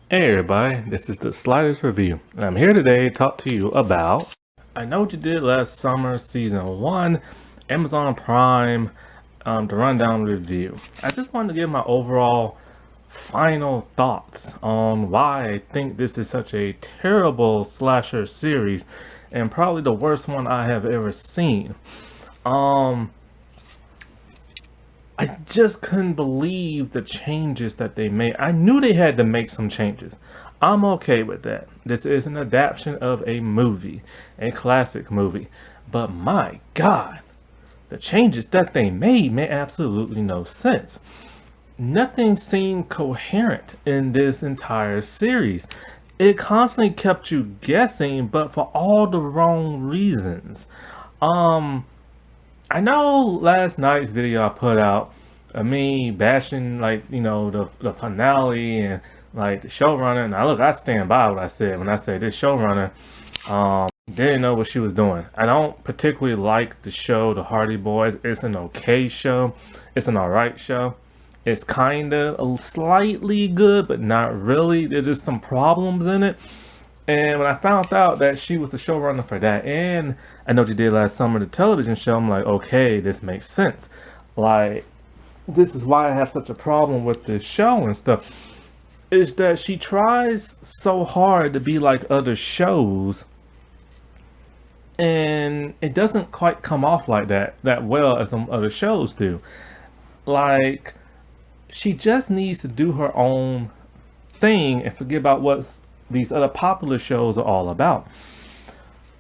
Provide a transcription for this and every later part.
Hey everybody, this is the Sliders Review, and I'm here today to talk to you about I Know What You Did Last Summer Season 1, Amazon Prime, the rundown review. I just wanted to give my overall final thoughts on why I think this is such a terrible slasher series, and probably the worst one I have ever seen. Um, I just couldn't believe the changes that they made. I knew they had to make some changes. I'm okay with that. This is an adaptation of a movie, a classic movie. But my God, the changes that they made absolutely no sense. Nothing seemed coherent in this entire series. It constantly kept you guessing, but for all the wrong reasons. Um, I know last night's video I put out of me bashing the finale and like the showrunner, and I stand by what I said when I said this showrunner didn't know what she was doing. I don't particularly like the show The Hardy Boys. It's an okay show. It's an alright show. It's kinda slightly good, but not really. There's just some problems in it. And when I found out that she was the showrunner for that, and I Know What You Did Last Summer, the television show, I'm like, okay, this makes sense. Like, this is why I have such a problem with this show and stuff. Is that she tries so hard to be like other shows, and it doesn't quite come off like that well as some other shows do. Like, she just needs to do her own thing and forget about what these other popular shows are all about.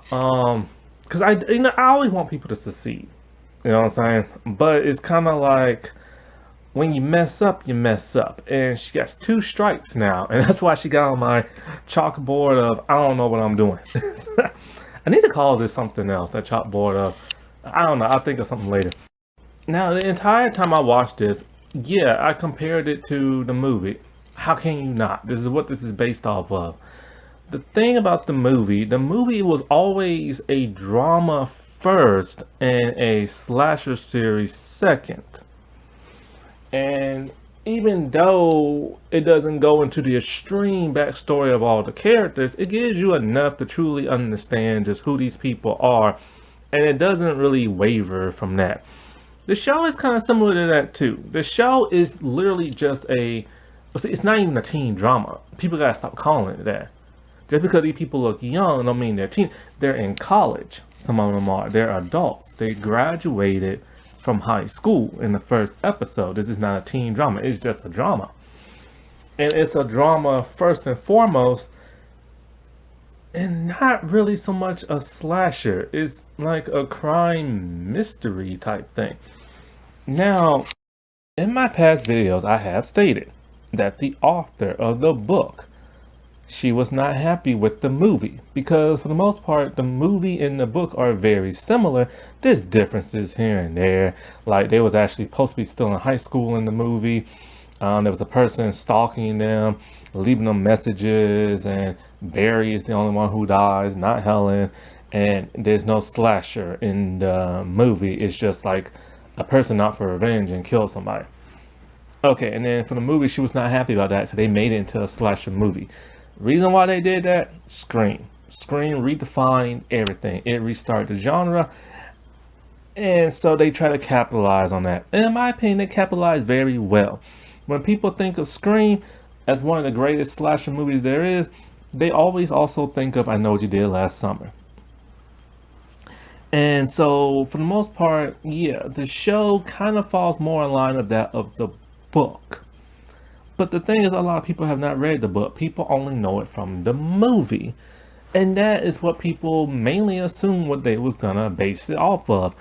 Because I always want people to succeed. You know what I'm saying? But it's kind of like when you mess up, you mess up. And she gets two strikes now, and that's why she got on my chalkboard of I don't know what I'm doing. I need to call this something else. That chalkboard of I don't know. I'll think of something later. Now, the entire time I watched this, yeah, I compared it to the movie. How can you not? This is what this is based off of. The thing about the movie was always a drama first and a slasher series second. And even though it doesn't go into the extreme backstory of all the characters, it gives you enough to truly understand just who these people are, and it doesn't really waver from that. The show is kind of similar to that too. The show is literally just it's not even a teen drama. People gotta stop calling it that. Just because these people look young don't mean they're teen. They're in college. Some of them are. They're adults. They graduated from high school in the first episode. This is not a teen drama. It's just a drama. And it's a drama first and foremost, and not really so much a slasher. It's like a crime mystery type thing. Now, in my past videos, I have stated that the author of the book, she was not happy with the movie because for the most part, the movie and the book are very similar. There's differences here and there. Like they was actually supposed to be still in high school in the movie. There was a person stalking them, leaving them messages, and Barry is the only one who dies, not Helen. And there's no slasher in the movie. It's just like a person out for revenge and killed somebody. Okay, and then for the movie, she was not happy about that because they made it into a slasher movie. Reason why they did that? Scream. Scream redefined everything. It restarted the genre. And so they try to capitalize on that. And in my opinion, they capitalized very well. When people think of Scream as one of the greatest slasher movies there is, they always also think of I Know What You Did Last Summer. And so for the most part, yeah, the show kind of falls more in line of that of the book. But the thing is, a lot of people have not read the book. People only know it from the movie. And that is what people mainly assume what they was gonna base it off of.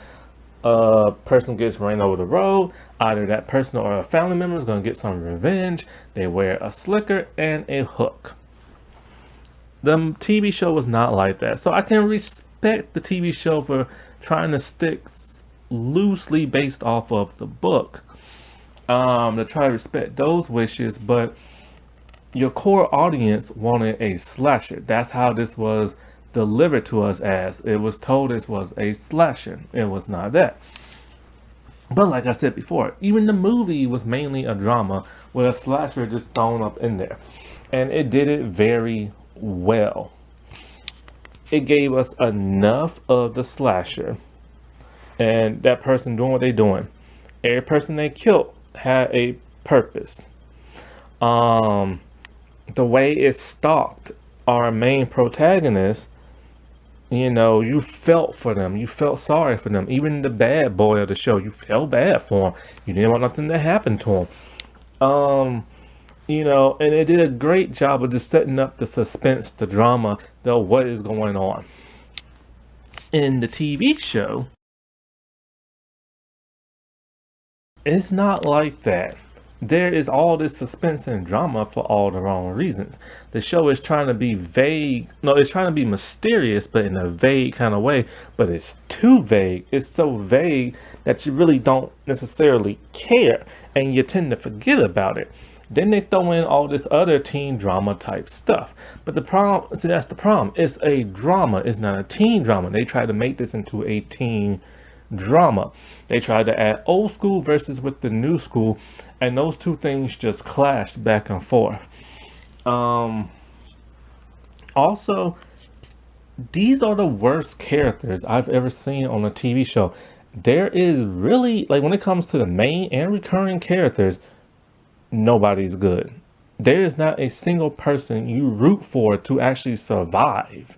A person gets ran over the road. Either that person or a family member is gonna get some revenge. They wear a slicker and a hook. The TV show was not like that. So I can respect the TV show for trying to stick loosely based off of the book. To try to respect those wishes, but your core audience wanted a slasher. That's how this was delivered to us as. It was told this was a slasher. It was not that. But like I said before, even the movie was mainly a drama with a slasher just thrown up in there. and it did it very well. It gave us enough of the slasher and that person doing what they doing. Every person they killed had a purpose. Um, the way it stalked our main protagonist, you know, you felt for them. You felt sorry for them. Even the bad boy of the show, you felt bad for him. You didn't want nothing to happen to him. Um, you know, and it did a great job of just setting up the suspense, the drama, the what is going on. In the TV show, it's not like that. There is all this suspense and drama for all the wrong reasons. The show is trying to be vague. No, it's trying to be mysterious, but in a vague kind of way. But it's too vague. It's so vague that you really don't necessarily care and you tend to forget about it. Then they throw in all this other teen drama type stuff. But the problem, see, that's the problem. It's a drama. It's not a teen drama. They try to make this into a teen drama. They tried to add old school versus with the new school, and those two things just clashed back and forth. Um, Also, these are the worst characters I've ever seen on a TV show. There is really, like, when it comes to the main and recurring characters, nobody's good. There is not a single person you root for to actually survive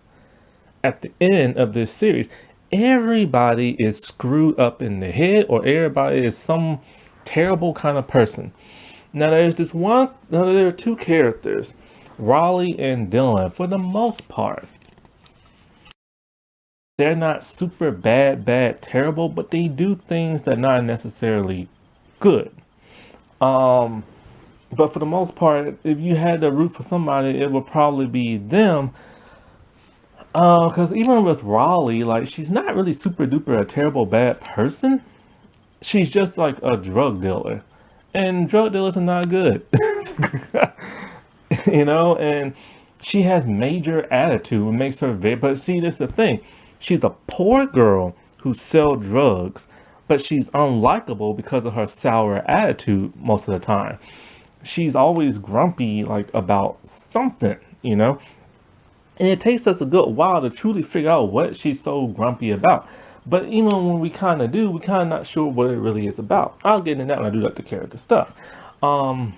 at the end of this series. Everybody is screwed up in the head, or everybody is some terrible kind of person. Now, there are two characters, Raleigh and Dylan. For the most part, they're not super bad, terrible, but they do things that are not necessarily good. Um, but for the most part, if you had to root for somebody, it would probably be them. Because even with Raleigh, like, she's not really super duper a terrible bad person. She's just like a drug dealer, and drug dealers are not good. You know, and she has major attitude, what makes her very. But see, this is the thing: she's a poor girl who sells drugs, but she's unlikable because of her sour attitude most of the time. She's always grumpy, like about something, you know. And it takes us a good while to truly figure out what she's so grumpy about. But even when we kind of do, we kind of not sure what it really is about. I'll get into that when I do like the character stuff. Um,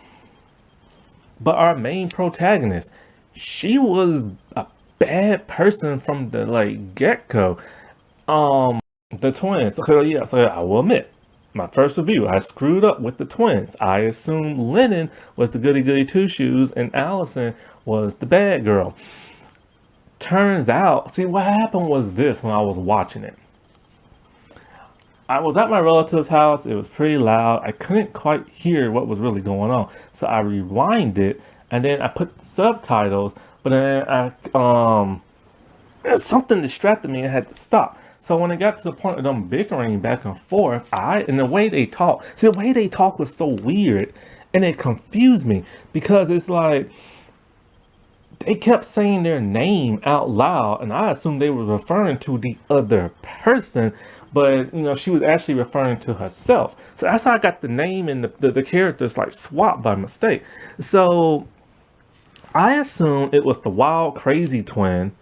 but our main protagonist, she was a bad person from the like get-go. The twins. Okay, yeah, so yeah, I will admit, my first review, I screwed up with the twins. I assumed Lennon was the goody goody two shoes and Allison was the bad girl. Turns out, see, what happened was this when I was watching it. I was at my relative's house. It was pretty loud. I couldn't quite hear what was really going on. So I rewinded it and then I put the subtitles, but then something distracted me and I had to stop. So when it got to the point of them bickering back and forth, and the way they talk, see, the way they talk was so weird and it confused me because it's like, they kept saying their name out loud, and I assumed they were referring to the other person, but you know, she was actually referring to herself. So that's how I got the name and the characters like swapped by mistake. So I assumed it was the wild, crazy twin,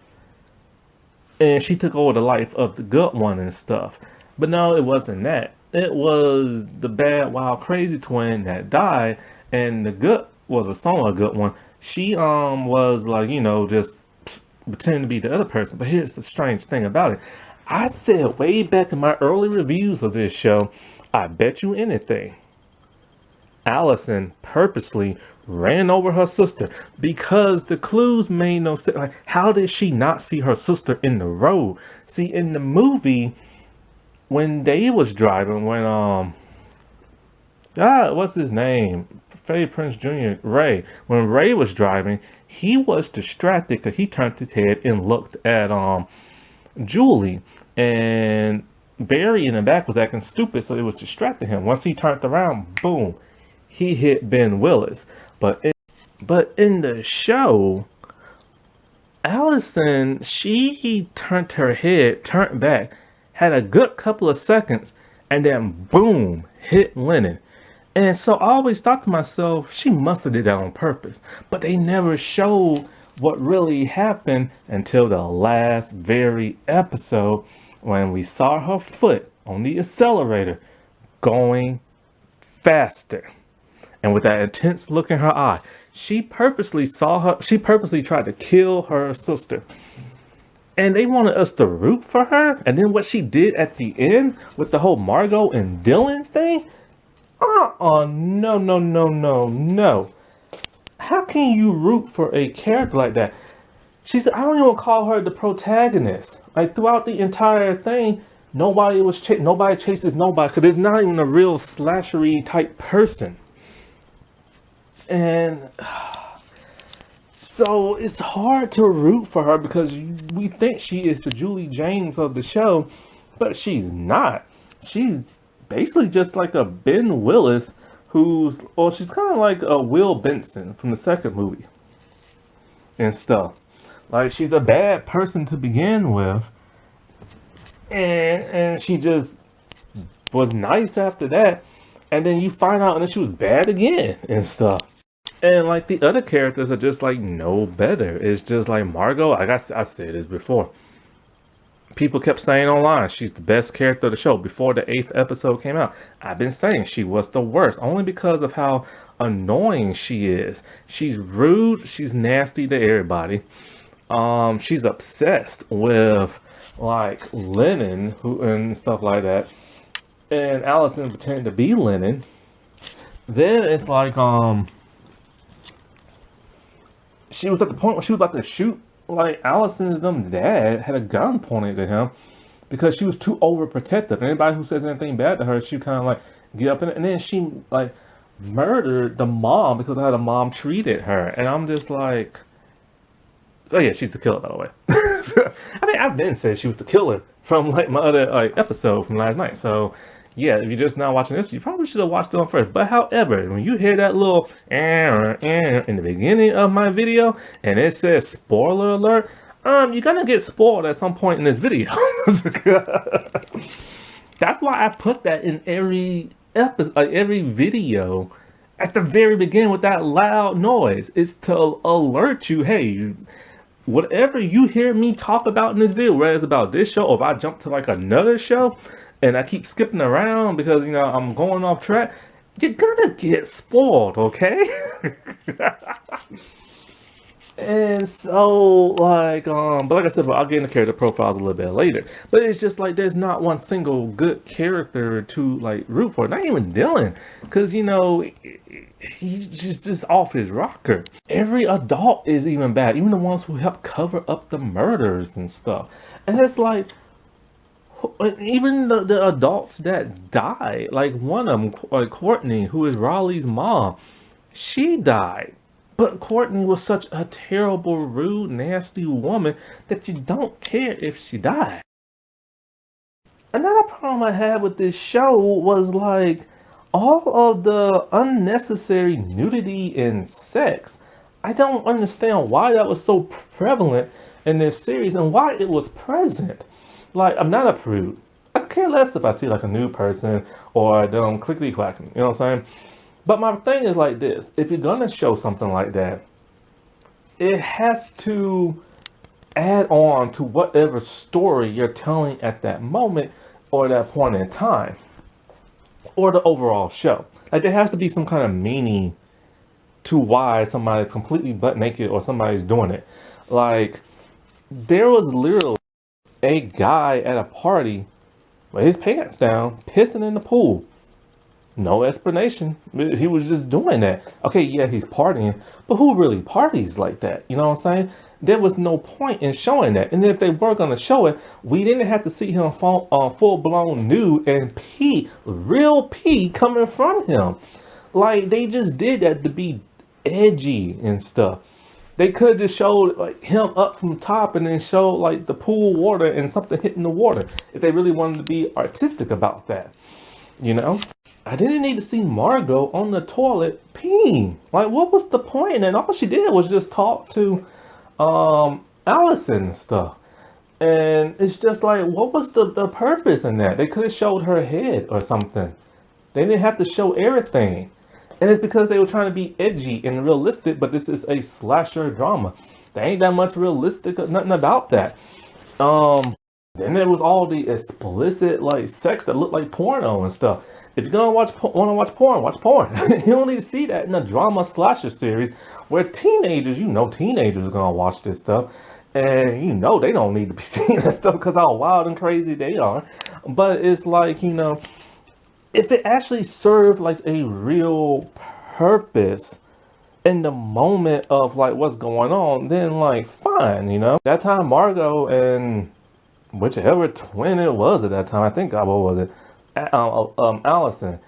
and she took over the life of the good one and stuff. But no, it wasn't that. It was the bad, wild, crazy twin that died, and the good was a somewhat good one. She was like, you know, just pretending to be the other person. But here's the strange thing about it. I said way back in my early reviews of this show, I bet you anything, Allison purposely ran over her sister because the clues made no sense. Like, how did she not see her sister in the road? See, in the movie, when they was driving, what's his name? Freddie Prinze Jr., Ray. When Ray was driving, he was distracted because he turned his head and looked at Julie, and Barry in the back was acting stupid, so it was distracting him. Once he turned around, boom, he hit Ben Willis. But in the show, Allison, she turned her head, turned back, had a good couple of seconds, and then boom, hit Lennon. And so I always thought to myself, she must have did that on purpose. But they never showed what really happened until the last very episode when we saw her foot on the accelerator going faster. And with that intense look in her eye, she purposely tried to kill her sister. And they wanted us to root for her. And then what she did at the end with the whole Margot and Dylan thing, no, no, no, no, no. How can you root for a character like that? She said, I don't even call her the protagonist. Like throughout the entire thing, nobody chases nobody because there's not even a real slashery type person. And so it's hard to root for her because we think she is the Julie James of the show, but she's not. She's basically just like a Ben Willis she's kind of like a Will Benson from the second movie and stuff. Like she's a bad person to begin with, and she just was nice after that, and then you find out and then she was bad again and stuff. And like the other characters are just like no better. It's just like Margot. Like I said this before. People kept saying online she's the best character of the show before the 8th episode came out. I've been saying she was the worst only because of how annoying she is. She's rude. She's nasty to everybody. She's obsessed with like Lennon and stuff like that. And Allison pretending to be Lennon. Then it's like she was at the point where she was about to shoot. Like Allison's dad had a gun pointed at him because she was too overprotective. Anybody who says anything bad to her, she kind of like get up in it. And then she like murdered the mom because of how the mom treated her. And I'm just like, oh yeah, she's the killer, by the way. I mean, I've been saying she was the killer from like my other like episode from last night. So yeah, if you're just now watching this, you probably should have watched it on first. But however, when you hear that little in the beginning of my video and it says spoiler alert, you're gonna get spoiled at some point in this video. That's why I put that in every episode, every video at the very beginning with that loud noise. It's to alert you, hey, whatever you hear me talk about in this video, whether it's about this show or if I jump to like another show, and I keep skipping around because, you know, I'm going off track, you're gonna get spoiled, okay? And so, like, but like I said, I'll get into character profiles a little bit later. But it's just like there's not one single good character to, like, root for. Not even Dylan. Because, you know, he's just off his rocker. Every adult is even bad. Even the ones who help cover up the murders and stuff. And it's like, even the adults that died, like one of them, like Courtney, who is Raleigh's mom, she died. But Courtney was such a terrible, rude, nasty woman that you don't care if she died. Another problem I had with this show was like all of the unnecessary nudity and sex. I don't understand why that was so prevalent in this series and why it was present. Like, I'm not a prude. I could care less if I see like a new person or them clickety clacking, you know what I'm saying? But my thing is like this: if you're gonna show something like that, it has to add on to whatever story you're telling at that moment or that point in time, or the overall show. Like, there has to be some kind of meaning to why somebody's completely butt naked or somebody's doing it. Like, there was literally a guy at a party with his pants down, pissing in the pool. No explanation. He was just doing that. Okay, yeah, he's partying, but who really parties like that? You know what I'm saying? There was no point in showing that. And if they were going to show it, we didn't have to see him full-blown nude and pee, real pee coming from him. Like, they just did that to be edgy and stuff. They could have just showed like him up from top and then showed like the pool water and something hitting the water if they really wanted to be artistic about that, you know? I didn't need to see Margot on the toilet peeing. Like, what was the point? And all she did was just talk to Allison and stuff. And it's just like, what was the purpose in that? They could have showed her head or something. They didn't have to show everything. And it's because they were trying to be edgy and realistic, but this is a slasher drama. There ain't that much realistic or nothing about that. Then there was all the explicit like sex that looked like porno and stuff. If you're gonna want to watch porn, watch porn. You don't need to see that in a drama slasher series where teenagers, teenagers are gonna watch this stuff, and they don't need to be seeing that stuff because how wild and crazy they are. But it's like if it actually served like a real purpose in the moment of like what's going on, then like fine. That time Margot and whichever twin it was at that time, I think, what was it? Allison.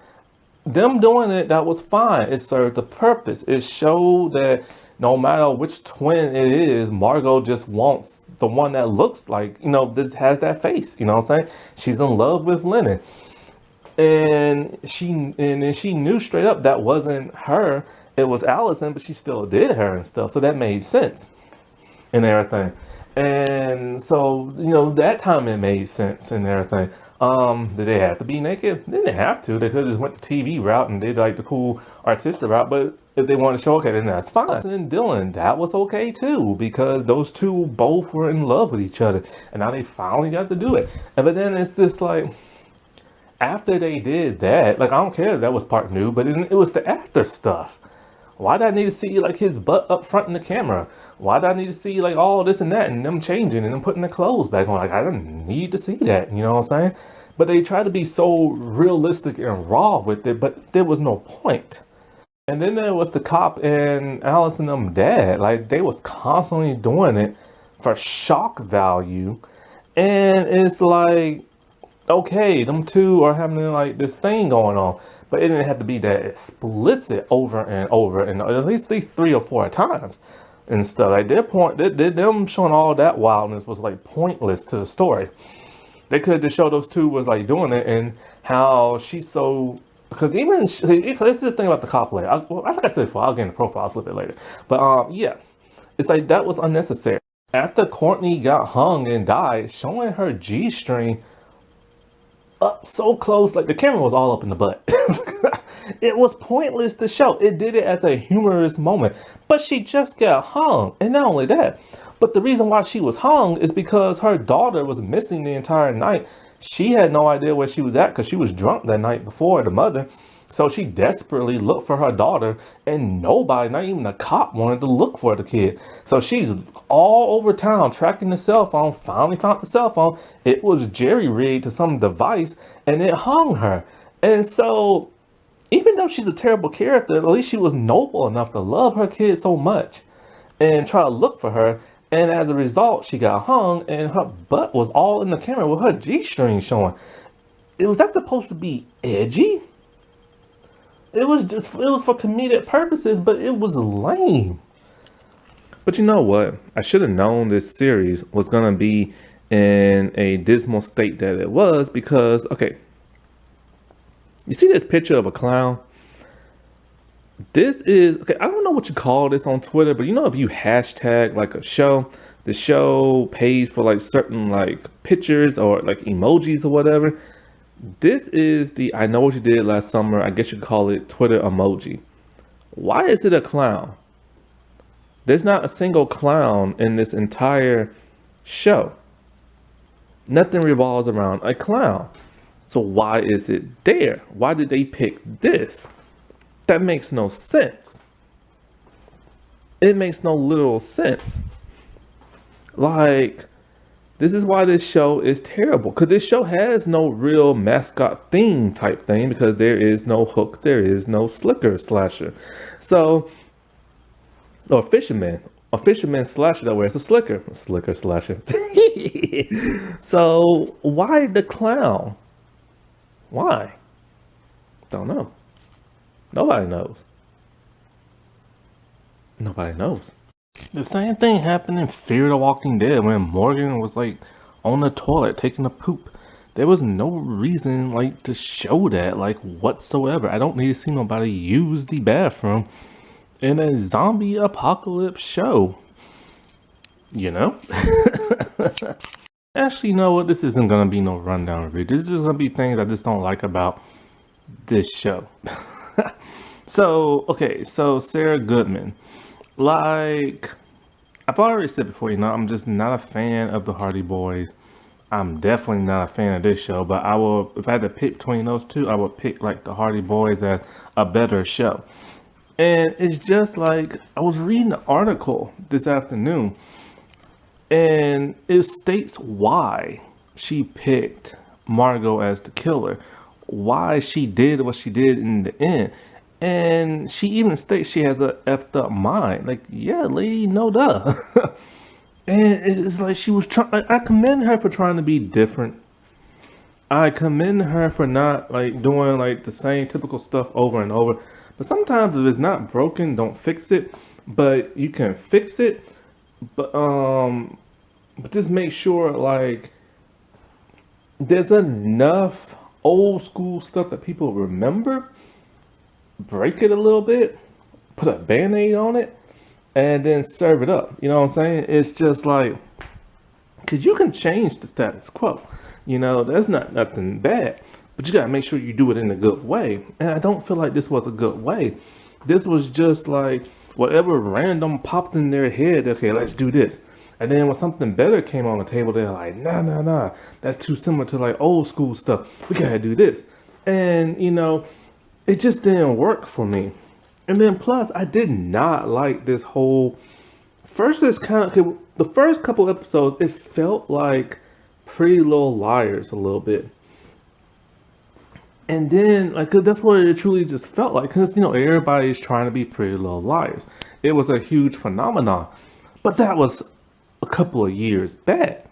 Them doing it, that was fine. It served the purpose. It showed that no matter which twin it is, Margot just wants the one that looks like, that has that face. You know what I'm saying? She's in love with Lennon. And she knew straight up that wasn't her. It was Allison, but she still did her and stuff. So that made sense and everything. And so, that time it made sense and everything. Did they have to be naked? They didn't have to. They could have just went the TV route and did like the cool artistic route. But if they wanted to show, okay, then that's fine. Allison and Dylan, that was okay too, because those two both were in love with each other. And now they finally got to do it. But then it's just like, after they did that, like, I don't care if that was part new, but it was the after stuff. Why did I need to see like his butt up front in the camera? Why did I need to see like all this and that and them changing and them putting their clothes back on? Like, I didn't need to see that, you know what I'm saying? But they tried to be so realistic and raw with it, but there was no point. And then there was the cop and Alice and them dad. Like, they was constantly doing it for shock value. And it's like, okay, them two are having like this thing going on. But it didn't have to be that explicit over and over, and at least these 3 or 4 times and stuff. Like them showing all that wildness was like pointless to the story. They could have just showed those two was like doing it and how she's so. Because this is the thing about the cop later. Like I said before, I'll get into profiles a little bit later. But yeah, it's like that was unnecessary. After Courtney got hung and died, showing her G-string up so close, like the camera was all up in the butt. It was pointless to show. It did it as a humorous moment, but she just got hung. And not only that, but the reason why she was hung is because her daughter was missing the entire night. She had no idea where she was at because she was drunk that night before, the mother. So she desperately looked for her daughter, and nobody, not even the cop, wanted to look for the kid. So she's all over town tracking the cell phone, finally found the cell phone. It was jerry-rigged to some device, and it hung her. And so, even though she's a terrible character, at least she was noble enough to love her kid so much and try to look for her. And as a result, she got hung, and her butt was all in the camera with her G-string showing. Was that supposed to be edgy? It was for comedic purposes, but it was lame. But you know what? I should have known this series was going to be in a dismal state that it was because, okay, you see this picture of a clown? This is, okay, I don't know what you call this on Twitter, but if you hashtag like a show, the show pays for like certain like pictures or like emojis or whatever. This is the I know what you did last summer. I guess you could call it Twitter emoji. Why is it a clown? There's not a single clown in this entire show. Nothing revolves around a clown. So why is it there? Why did they pick this? That makes no sense. It makes no literal sense. Like, this is why this show is terrible, because this show has no real mascot theme type thing, because there is no hook, there is no slicker slasher. So, or fisherman slasher that wears a slicker slasher. So, why the clown? Why? Don't know. Nobody knows. Nobody knows. The same thing happened in Fear the Walking Dead when Morgan was like on the toilet taking a poop. There was no reason like to show that like whatsoever. I don't need to see nobody use the bathroom in a zombie apocalypse show. Actually, you know what? This isn't gonna be no rundown review. This is just gonna be things I just don't like about this show. So, okay, so Sarah Goodman. Like, I've already said before, I'm just not a fan of the Hardy Boys. I'm definitely not a fan of this show, but I will, if I had to pick between those two, I would pick like the Hardy Boys as a better show. And it's just like, I was reading an article this afternoon, and it states why she picked Margot as the killer, why she did what she did in the end. And she even states she has a effed up mind. Like, yeah, lady, no duh. And it's like she was trying. I commend her for trying to be different. I commend her for not like doing like the same typical stuff over and over. But sometimes if it's not broken, don't fix it. But you can fix it. But but just make sure like there's enough old school stuff that people remember. Break it a little bit, put a band-aid on it, and then serve it up. You know what I'm saying? It's just like, because you can change the status quo. That's not nothing bad. But you gotta make sure you do it in a good way. And I don't feel like this was a good way. This was just like whatever random popped in their head. Okay, let's do this. And then when something better came on the table, they're like, nah, nah, nah. That's too similar to like old school stuff. We gotta do this. And it just didn't work for me. And then plus, I did not like this whole. First, it's kind of okay, the first couple episodes. It felt like Pretty Little Liars a little bit, and then like 'cause that's what it truly just felt like. Because everybody's trying to be Pretty Little Liars. It was a huge phenomenon, but that was a couple of years back.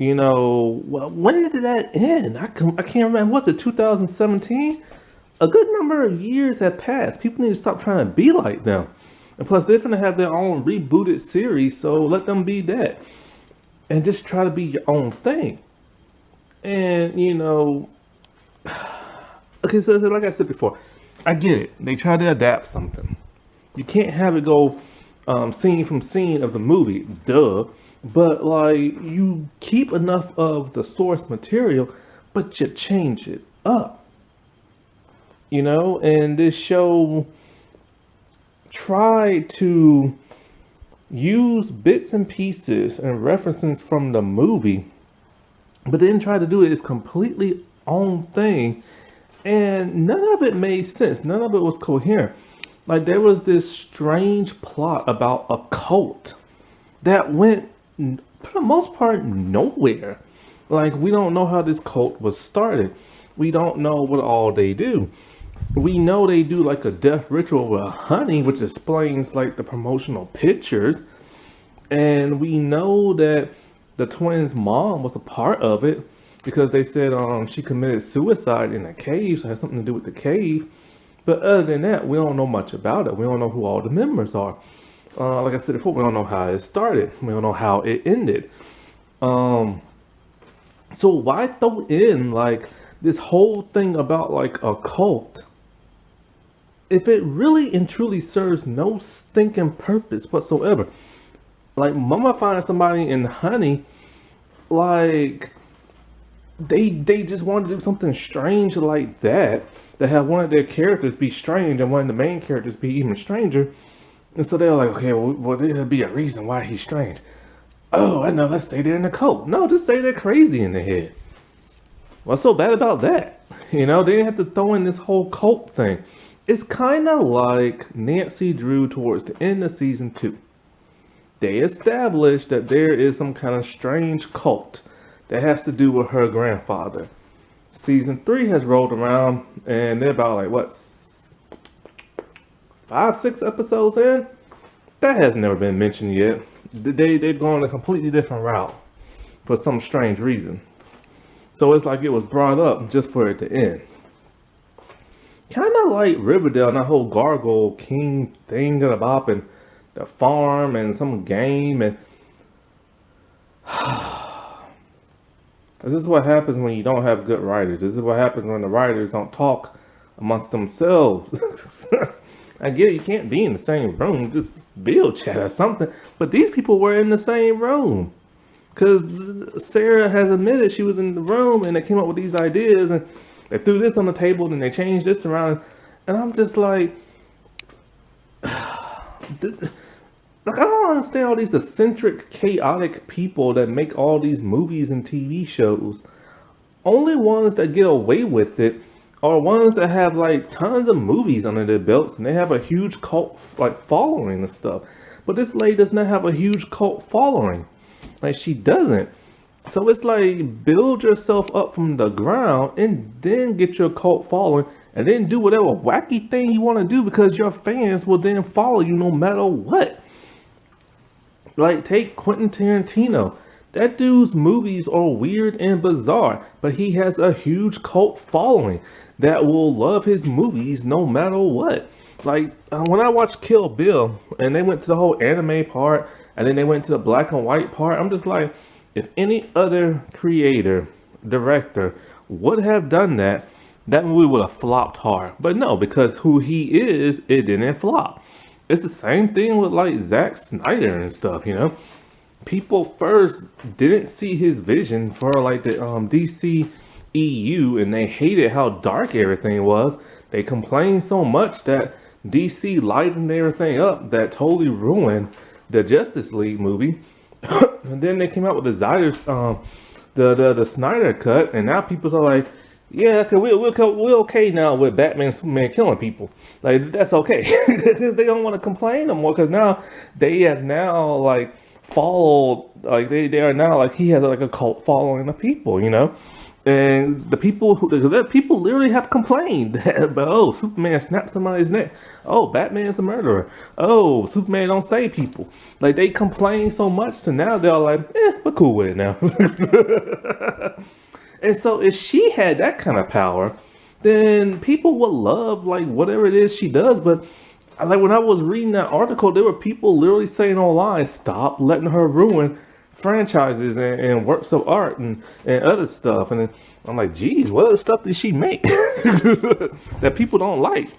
Well, when did that end? I can't remember. Was it 2017? A good number of years have passed. People need to stop trying to be like them. And plus, they're going to have their own rebooted series, so let them be that. And just try to be your own thing. And, okay, so like I said before, I get it. They try to adapt something. You can't have it go scene from scene of the movie, duh. But, like, you keep enough of the source material, but you change it up. And this show tried to use bits and pieces and references from the movie, but then try to do it its completely own thing. And none of it made sense. None of it was coherent. Like there was this strange plot about a cult that went, for the most part, nowhere. Like we don't know how this cult was started. We don't know what all they do. We know they do like a death ritual with honey, which explains like the promotional pictures. And we know that the twins' mom was a part of it because they said she committed suicide in a cave, so it has something to do with the cave. But other than that, we don't know much about it. We don't know who all the members are. Like I said before, we don't know how it started. We don't know how it ended. So why throw in like this whole thing about like a cult if it really and truly serves no stinking purpose whatsoever? Like mama finds somebody in honey, like they just wanted to do something strange like that have one of their characters be strange and one of the main characters be even stranger. And so they're like, okay, well there'll be a reason why he's strange. Oh, I know, let's say they're in a cult. No, just say they're crazy in the head. What's so bad about that? They didn't have to throw in this whole cult thing. It's kind of like Nancy Drew towards the end of season 2. They established that there is some kind of strange cult that has to do with her grandfather. Season 3 has rolled around and they're about like what, 5-6 episodes in? That has never been mentioned yet. They've gone a completely different route for some strange reason. So it's like it was brought up just for it to end. Kind of like Riverdale and that whole Gargoyle King thing about and the farm and some game and this is what happens when you don't have good writers. This is what happens when the writers don't talk amongst themselves. I get it, you can't be in the same room, just build chat or something. But these people were in the same room. Because Sarah has admitted she was in the room and they came up with these ideas and They threw this on the table, then they changed this around, and I'm just like, like I don't understand all these eccentric, chaotic people that make all these movies and TV shows. Only ones that get away with it are ones that have like tons of movies under their belts and they have a huge cult like following and stuff. But this lady does not have a huge cult following. Like she doesn't. So it's like build yourself up from the ground and then get your cult following and then do whatever wacky thing you want to do because your fans will then follow you no matter what. Like take Quentin Tarantino. That dude's movies are weird and bizarre, but he has a huge cult following that will love his movies no matter what. Like when I watched Kill Bill and they went to the whole anime part and then they went to the black and white part, I'm just like, if any other creator, director would have done that, that movie would have flopped hard. But no, because who he is, it didn't flop. It's the same thing with like Zack Snyder and stuff, you know? People first didn't see his vision for like the DC EU and they hated how dark everything was. They complained so much that DC lightened everything up that totally ruined the Justice League movie. And then they came out with the the Snyder cut, and now people are like, yeah, okay, we're okay now with Batman and Superman killing people. Like that's okay because they don't want to complain no more because now they have now like followed, like they are now like he has like a cult following of people, you know. And the people literally have complained but oh, Superman snapped somebody's neck, oh, Batman's a murderer, oh, Superman don't save people. Like they complain so much, so now they're like, we're cool with it now. And so if she had that kind of power, then people would love like whatever it is she does. But like when I was reading that article, there were people literally saying online, stop letting her ruin franchises and works of art and other stuff. And then I'm like, geez, what other stuff did she make that people don't like?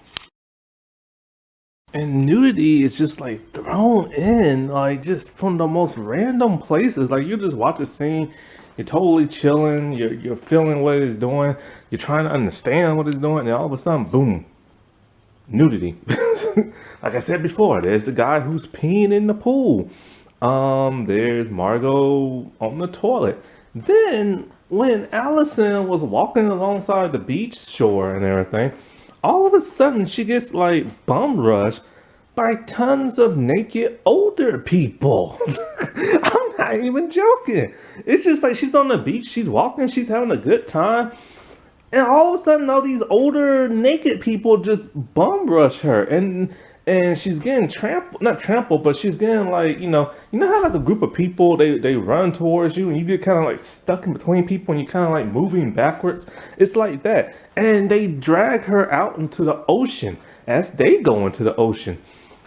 And nudity is just like thrown in like just from the most random places. Like you just watch a scene, you're totally chilling, you're feeling what it's doing, you're trying to understand what it's doing, and all of a sudden, boom, nudity. Like I said before, there's the guy who's peeing in the pool. There's Margot on the toilet. Then when Allison was walking alongside the beach shore and everything, all of a sudden she gets like bum rushed by tons of naked older people. I'm not even joking. It's just like she's on the beach, she's walking, she's having a good time. And all of a sudden, all these older naked people just bum rush her, and she's getting not trampled, but she's getting like, you know how like a group of people, they run towards you and you get kind of like stuck in between people and you kind of like moving backwards. It's like that. And they drag her out into the ocean as they go into the ocean.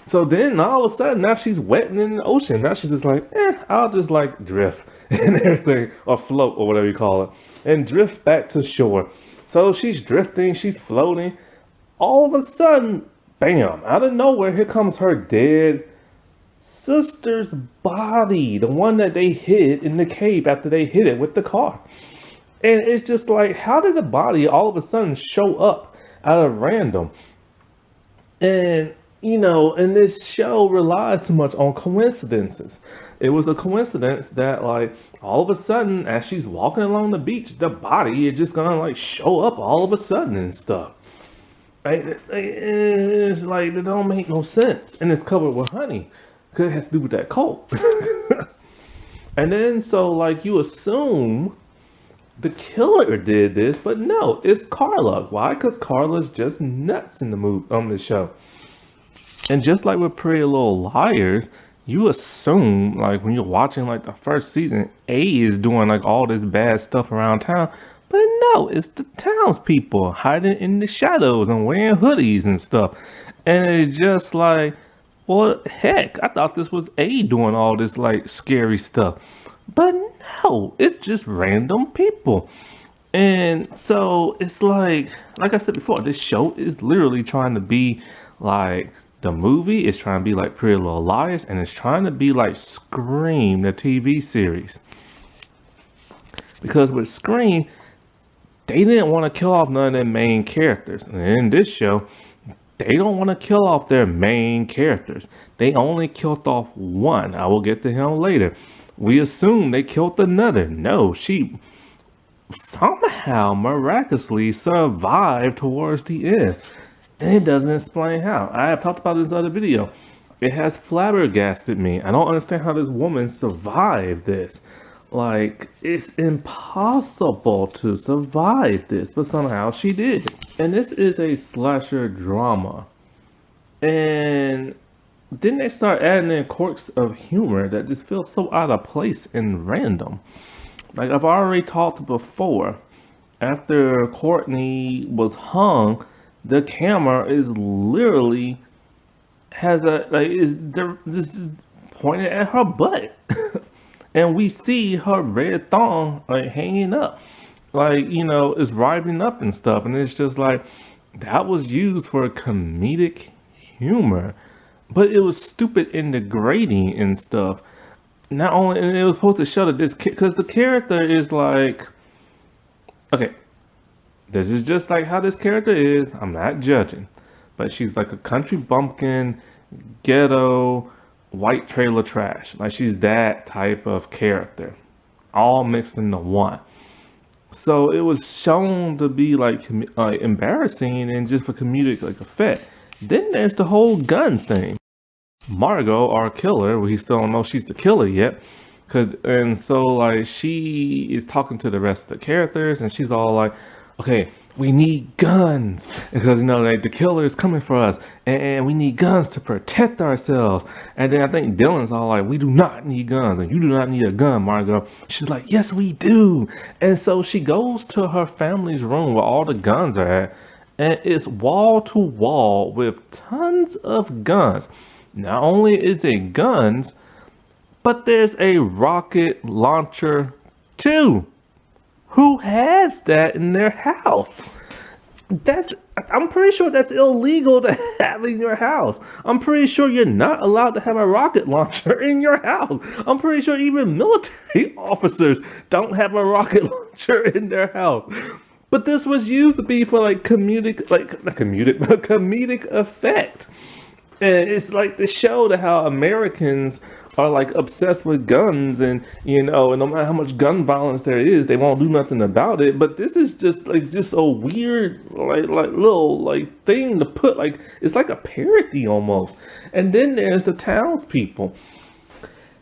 So then all of a sudden now she's wet and in the ocean. Now she's just like, I'll just like drift and everything, or float or whatever you call it, and drift back to shore. So she's drifting, she's floating. All of a sudden, bam, out of nowhere, here comes her dead sister's body, the one that they hid in the cave after they hit it with the car. And it's just like, how did the body all of a sudden show up out of random? And, and this show relies too much on coincidences. It was a coincidence that, like, all of a sudden, as she's walking along the beach, the body is just gonna, like, show up all of a sudden and stuff. It's like, it don't make no sense. And it's covered with honey, because it has to do with that cult. And then, so, like, you assume the killer did this, but no, it's Carla. Why? Because Carla's just nuts in the movie, on the show. And just like with Pretty Little Liars, you assume, like, when you're watching, like, the first season, A is doing, like, all this bad stuff around town. But no, it's the townspeople hiding in the shadows and wearing hoodies and stuff. And it's just like, well, heck, I thought this was A doing all this, like, scary stuff. But no, it's just random people. And so it's like I said before, this show is literally trying to be like the movie, it's trying to be like Pretty Little Liars, and it's trying to be like Scream, the TV series. Because with Scream, they didn't want to kill off none of their main characters. And in this show, they don't want to kill off their main characters. They only killed off one. I will get to him later. We assume they killed another. No, she somehow miraculously survived towards the end. And it doesn't explain how. I have talked about it in this other video. It has flabbergasted me. I don't understand how this woman survived this. Like, it's impossible to survive this, but somehow she did. And this is a slasher drama. And then they start adding in quirks of humor that just feel so out of place and random. Like I've already talked before, after Courtney was hung, the camera is literally has a like this is pointed at her butt, and we see her red thong like hanging up, like it's rising up and stuff, and it's just like that was used for comedic humor, but it was stupid and degrading and stuff. Not only, and it was supposed to show that this kid, because the character is like, okay, this is just like how this character is. I'm not judging, but she's like a country bumpkin, ghetto, white trailer trash. Like she's that type of character, all mixed into one. So it was shown to be like embarrassing and just for comedic like effect. Then there's the whole gun thing. Margot, our killer, we still don't know she's the killer yet. And so like she is talking to the rest of the characters and she's all like, okay, we need guns because like the killer is coming for us and we need guns to protect ourselves. And then I think Dylan's all like, we do not need guns and you do not need a gun, Margot. She's like, yes, we do. And so she goes to her family's room where all the guns are at, and it's wall to wall with tons of guns. Not only is it guns, but there's a rocket launcher too. Who has that in their house? I'm pretty sure that's illegal to have in your house. I'm pretty sure you're not allowed to have a rocket launcher in your house. I'm pretty sure even military officers don't have a rocket launcher in their house. But this was used to be for like comedic, like not comedic, but comedic effect. And it's like to show that how Americans are like obsessed with guns, and and no matter how much gun violence there is, they won't do nothing about it. But this is just a weird like little like thing to put, like it's like a parody almost. And then there's the townspeople.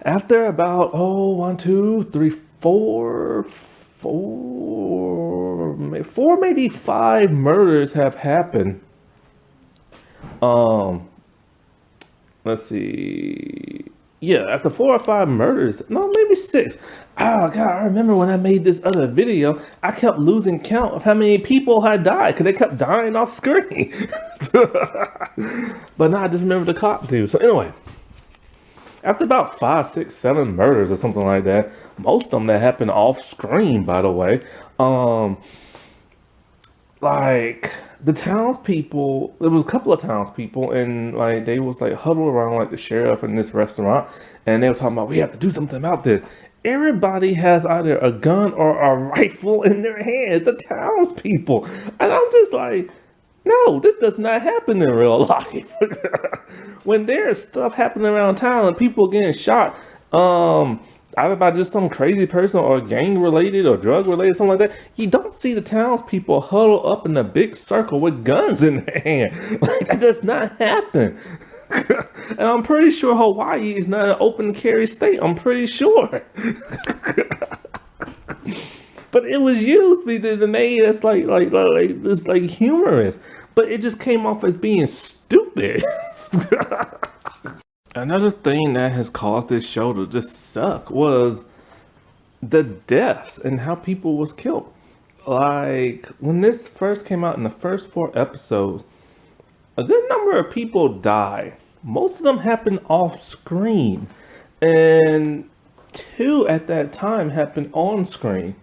After about one, two, three, four, maybe five murders have happened. Let's see. Yeah, after 4 or 5 murders, no, maybe 6. Oh God, I remember when I made this other video, I kept losing count of how many people had died because they kept dying off screen. But now I just remember the cop dude. So anyway, after about 5, 6, 7 murders or something like that, most of them that happened off screen, by the way, like the townspeople, there was a couple of townspeople, and like they was like huddled around like the sheriff in this restaurant, and they were talking about we have to do something about this. Everybody has either a gun or a rifle in their hands, the townspeople, and I'm just like, no, this does not happen in real life. When there's stuff happening around town and people getting shot, either by just some crazy person or gang related or drug related, something like that, you don't see the townspeople huddle up in a big circle with guns in their hand. Like that does not happen. And I'm pretty sure Hawaii is not an open carry state. I'm pretty sure. But it was used to be made as like humorous, but it just came off as being stupid. Another thing that has caused this show to just suck was the deaths and how people was killed. Like when this first came out in the first 4 episodes, a good number of people died. Most of them happened off screen, and 2 at that time happened on screen.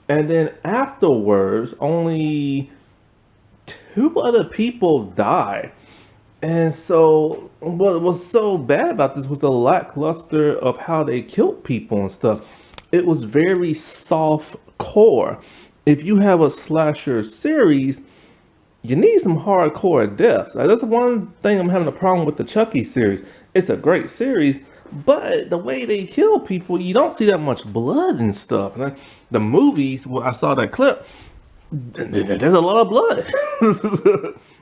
And then afterwards, only 2 other people died. And so what was so bad about this was the lackluster of how they killed people and stuff. It was very soft core. if you have a slasher series, you need some hardcore deaths. Like, that's one thing I'm having a problem with the Chucky series. It's a great series, but the way they kill people, you don't see that much blood and stuff. And then the movies, I saw that clip, there's a lot of blood.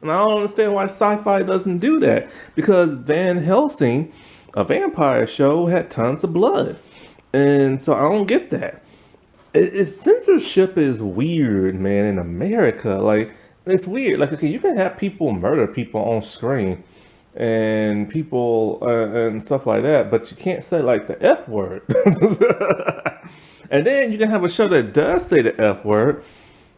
And I don't understand why sci-fi doesn't do that. Because Van Helsing, a vampire show, had tons of blood. And so I don't get that. Censorship is weird, man, in America. Like, it's weird. Like, okay, you can have people murder people on screen and people and stuff like that, but you can't say like the F word. And then you can have a show that does say the F word.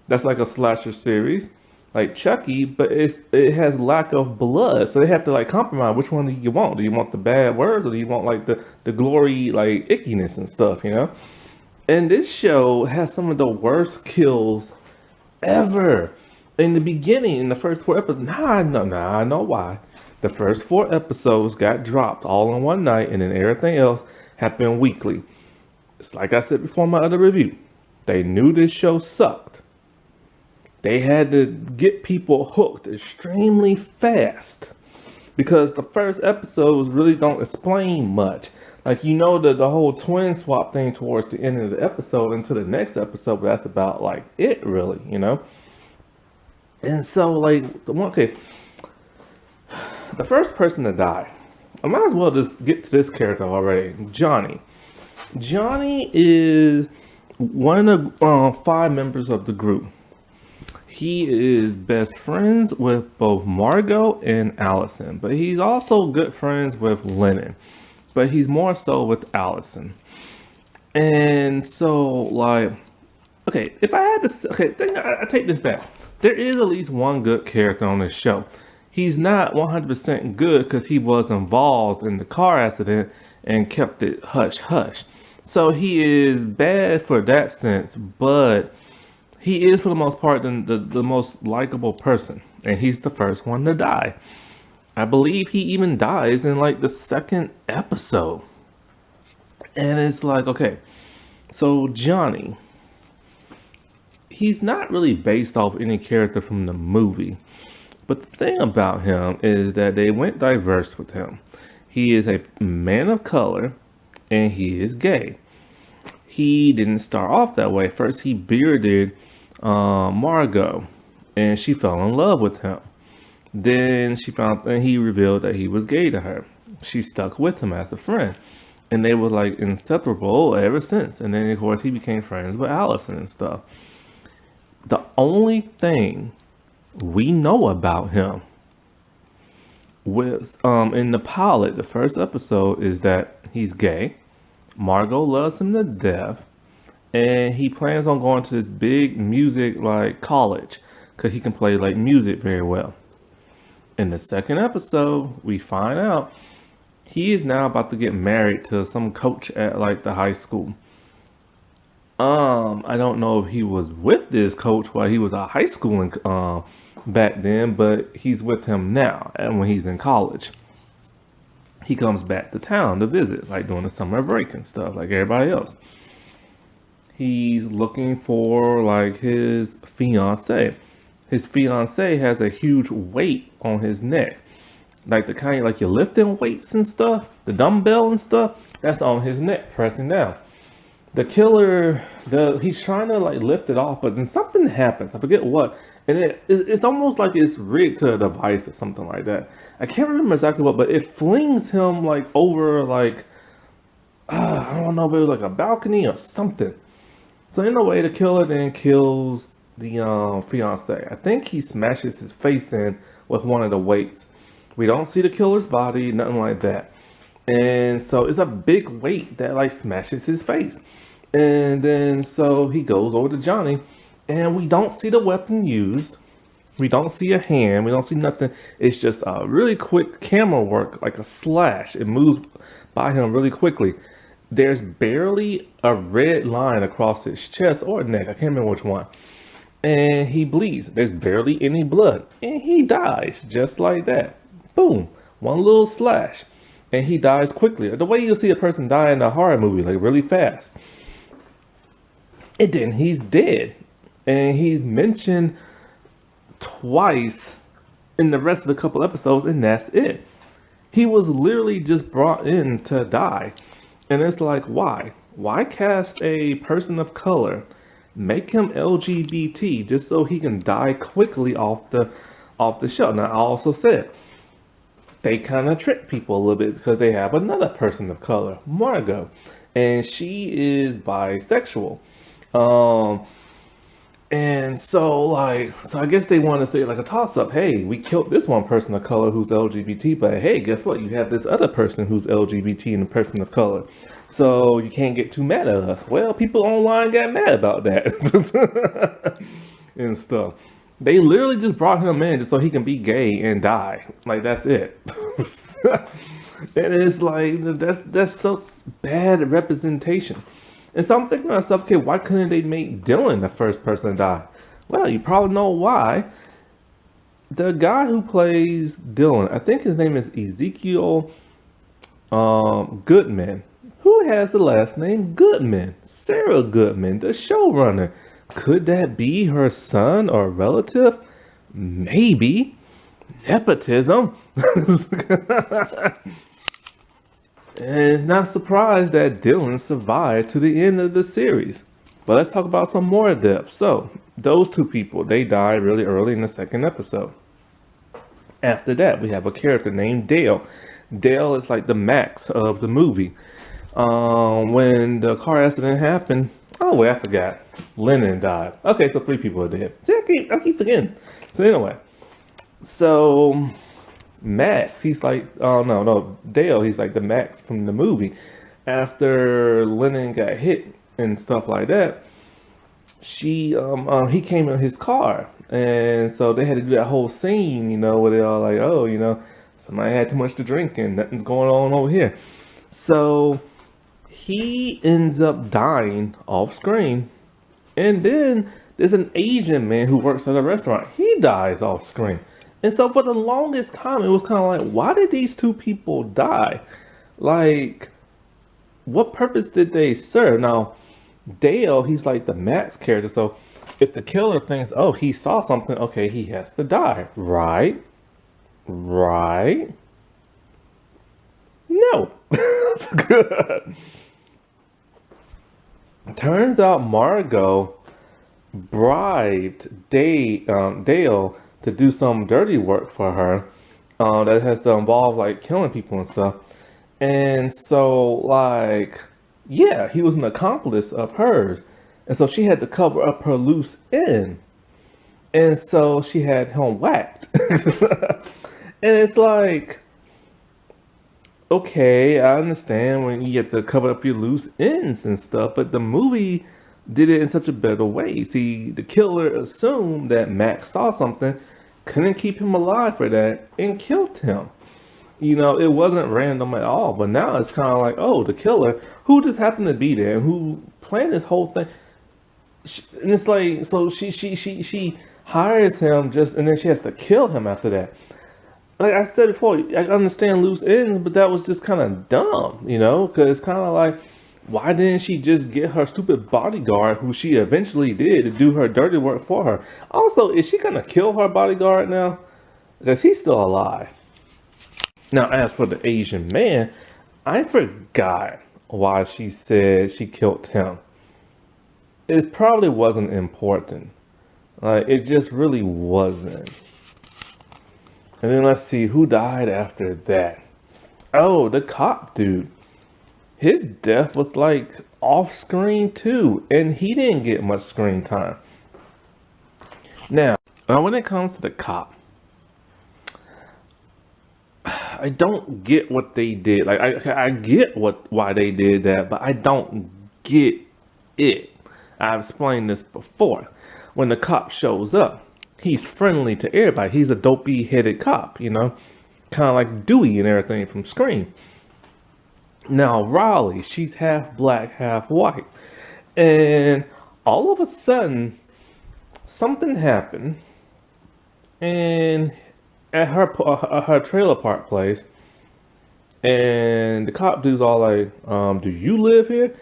That's like a slasher series, like Chucky, but it has lack of blood, so they have to like compromise. Which one do you want? Do you want the bad words, or do you want like the glory, like ickiness and stuff? You know. And this show has some of the worst kills ever. In the beginning, in the first 4 episodes, I know why. The first 4 episodes got dropped all in one night, and then everything else happened weekly. It's like I said before in my other review. They knew this show sucked. They had to get people hooked extremely fast because the first episodes really don't explain much. Like, you know, the whole twin swap thing towards the end of the episode into the next episode, but that's about like it really, you know? And so like, okay, the first person to die, I might as well just get to this character already. Johnny. Johnny is one of the 5 members of the group. He is best friends with both Margot and Allison, but he's also good friends with Lennon, but he's more so with Allison. And so, like, okay, if I had to, okay, I take this back. There is at least one good character on this show. He's not 100% good because he was involved in the car accident and kept it hush hush. So he is bad for that sense, but he is, for the most part, the most likable person. And he's the first one to die. I believe he even dies in like the 2nd episode. And it's like, okay, so Johnny, he's not really based off any character from the movie. But the thing about him is that they went diverse with him. He is a man of color and he is gay. He didn't start off that way. First, he bearded Margot, and she fell in love with him. Then he revealed that he was gay to her. She stuck with him as a friend, and they were like inseparable ever since. And then of course he became friends with Allison and stuff. The only thing we know about him was in the pilot, the first episode, is that he's gay. Margot loves him to death. And he plans on going to this big music like college because he can play like music very well. In the 2nd episode, we find out he is now about to get married to some coach at like the high school. I don't know if he was with this coach while he was at high school back then, but he's with him now, and when he's in college, he comes back to town to visit, like during the summer break and stuff, like everybody else. He's looking for like his fiance. His fiance has a huge weight on his neck, like the kind like you're lifting weights and stuff, the dumbbell and stuff. That's on his neck, pressing down. The killer, he's trying to like lift it off, but then something happens. I forget what, and it's almost like it's rigged to a device or something like that. I can't remember exactly what, but it flings him like over like I don't know if it was like a balcony or something. So in a way, the killer then kills the fiance. I think he smashes his face in with one of the weights. We don't see the killer's body, nothing like that. And so it's a big weight that like smashes his face. And then so he goes over to Johnny, and we don't see the weapon used. We don't see a hand. We don't see nothing. It's just a really quick camera work, like a slash. It moves by him really quickly. There's barely a red line across his chest or neck. I can't remember which one. And he bleeds. There's barely any blood. And he dies just like that. Boom. One little slash. And he dies quickly. The way you'll see a person die in a horror movie, like really fast. And then he's dead. and he's mentioned twice in the rest of the couple episodes, and that's it. He was literally just brought in to die. And it's like, why? Why cast a person of color? Make him LGBT just so he can die quickly off the show. Now I also said they kind of trick people a little bit because they have another person of color, Margot, and she is bisexual. Um, and so I guess they want to say like a toss up. Hey, we killed this one person of color who's LGBT, but hey, guess what? You have this other person who's LGBT and a person of color. So you can't get too mad at us. Well, people online got mad about that and stuff. They literally just brought him in just so he can be gay and die. Like that's it. And it's like that's such bad representation. And so I'm thinking to myself, okay, why couldn't they make Dylan the first person to die? Well, you probably know why. The guy who plays Dylan, I think his name is Ezekiel Goodman. Who has the last name Goodman? Sarah Goodman, the showrunner. Could that be her son or relative? Maybe. Nepotism. And it's not surprised that Dylan survived to the end of the series. But let's talk about some more depth. So, those two people, they died really early in the second episode. After that, we have a character named Dale. Dale is like the Max of the movie. When the car accident happened, oh wait, I forgot. Lennon died. Okay, so 3 people are dead. See, I keep forgetting. So anyway, so Max, he's like, oh no, Dale, he's like the Max from the movie. After Lennon got hit and stuff like that, he came in his car, and so they had to do that whole scene, where they all like, oh, somebody had too much to drink and nothing's going on over here. So he ends up dying off screen, and then there's an Asian man who works at a restaurant. He dies off screen. And so for the longest time, it was kind of like, why did these 2 people die? Like, what purpose did they serve? Now, Dale, he's like the Max character. So if the killer thinks, oh, he saw something, okay, he has to die. Right? Right? No. That's good. Turns out Margot bribed Dale to do some dirty work for her that has to involve like killing people and stuff. And so like, yeah, he was an accomplice of hers. And so she had to cover up her loose end. And so she had him whacked. And it's like, okay, I understand when you have to cover up your loose ends and stuff, but the movie did it in such a better way. See, the killer assumed that Max saw something, couldn't keep him alive for that, and killed him. It wasn't random at all, but now it's kind of like, oh, the killer, who just happened to be there, and who planned this whole thing. And it's like, so she hires him and then she has to kill him after that. Like I said before, I understand loose ends, but that was just kind of dumb, because it's kind of like, why didn't she just get her stupid bodyguard, who she eventually did, to do her dirty work for her? Also, is she gonna kill her bodyguard now? Because he's still alive. Now, as for the Asian man, I forgot why she said she killed him. It probably wasn't important. It just really wasn't. And then let's see who died after that. Oh, the cop dude. His death was like off screen too, and he didn't get much screen time. Now, when it comes to the cop, I don't get what they did. Like I get why they did that, but I don't get it. I've explained this before. When the cop shows up, he's friendly to everybody. He's a dopey headed cop, kind of like Dewey and everything from Scream. Now Raleigh, she's half black, half white, and all of a sudden something happened, and at her trailer park place, and the cop dude's all like, do you live here?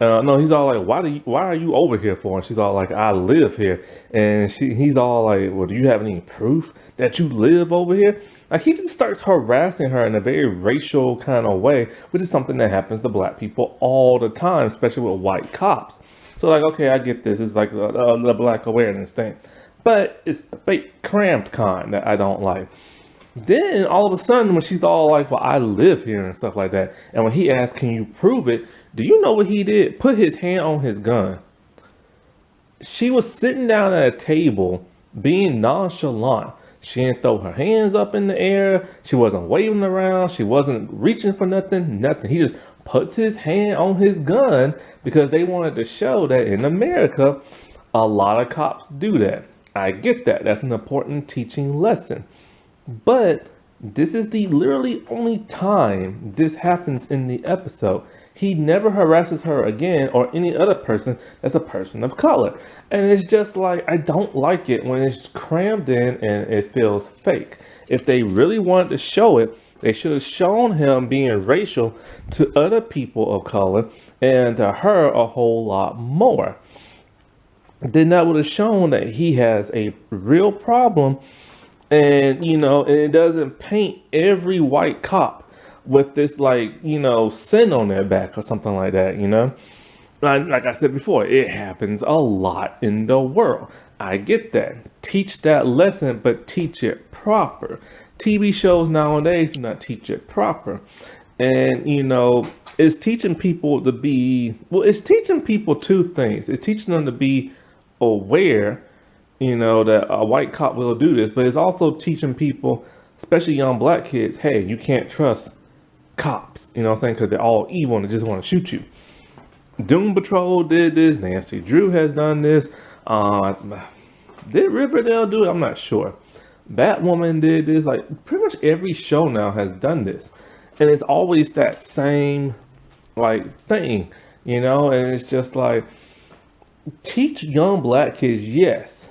No, he's all like, why are you over here for? And she's all like, I live here. And he's all like, well, do you have any proof that you live over here? Like, he just starts harassing her in a very racial kind of way, which is something that happens to black people all the time, especially with white cops. So like, okay, I get this. It's like the black awareness thing, but it's the fake cramped kind that I don't like. Then all of a sudden, when she's all like, well, I live here and stuff like that. And when he asked, can you prove it? Do you know what he did? Put his hand on his gun. She was sitting down at a table being nonchalant. She didn't throw her hands up in the air. She wasn't waving around. She wasn't reaching for nothing. He just puts his hand on his gun because they wanted to show that in America, a lot of cops do that. I get that. That's an important teaching lesson. But this is the literally only time this happens in the episode. He never harasses her again or any other person that's a person of color. And it's just like, I don't like it when it's crammed in and it feels fake. If they really wanted to show it, they should have shown him being racial to other people of color and to her a whole lot more. Then that would have shown that he has a real problem. And, and it doesn't paint every white cop with this, like, sin on their back or something like that, Like I said before, it happens a lot in the world. I get that. Teach that lesson, but teach it proper. TV shows nowadays do not teach it proper. And, it's teaching people to be, it's teaching people two things. It's teaching them to be aware that a white cop will do this, but it's also teaching people, especially young black kids, hey, you can't trust cops, what I'm saying? Because they're all evil and they just want to shoot you. Doom Patrol did this. Nancy Drew has done this. Did Riverdale do it? I'm not sure. Batwoman did this. Like, pretty much every show now has done this. And it's always that same, like, thing, and it's just like, teach young black kids, yes,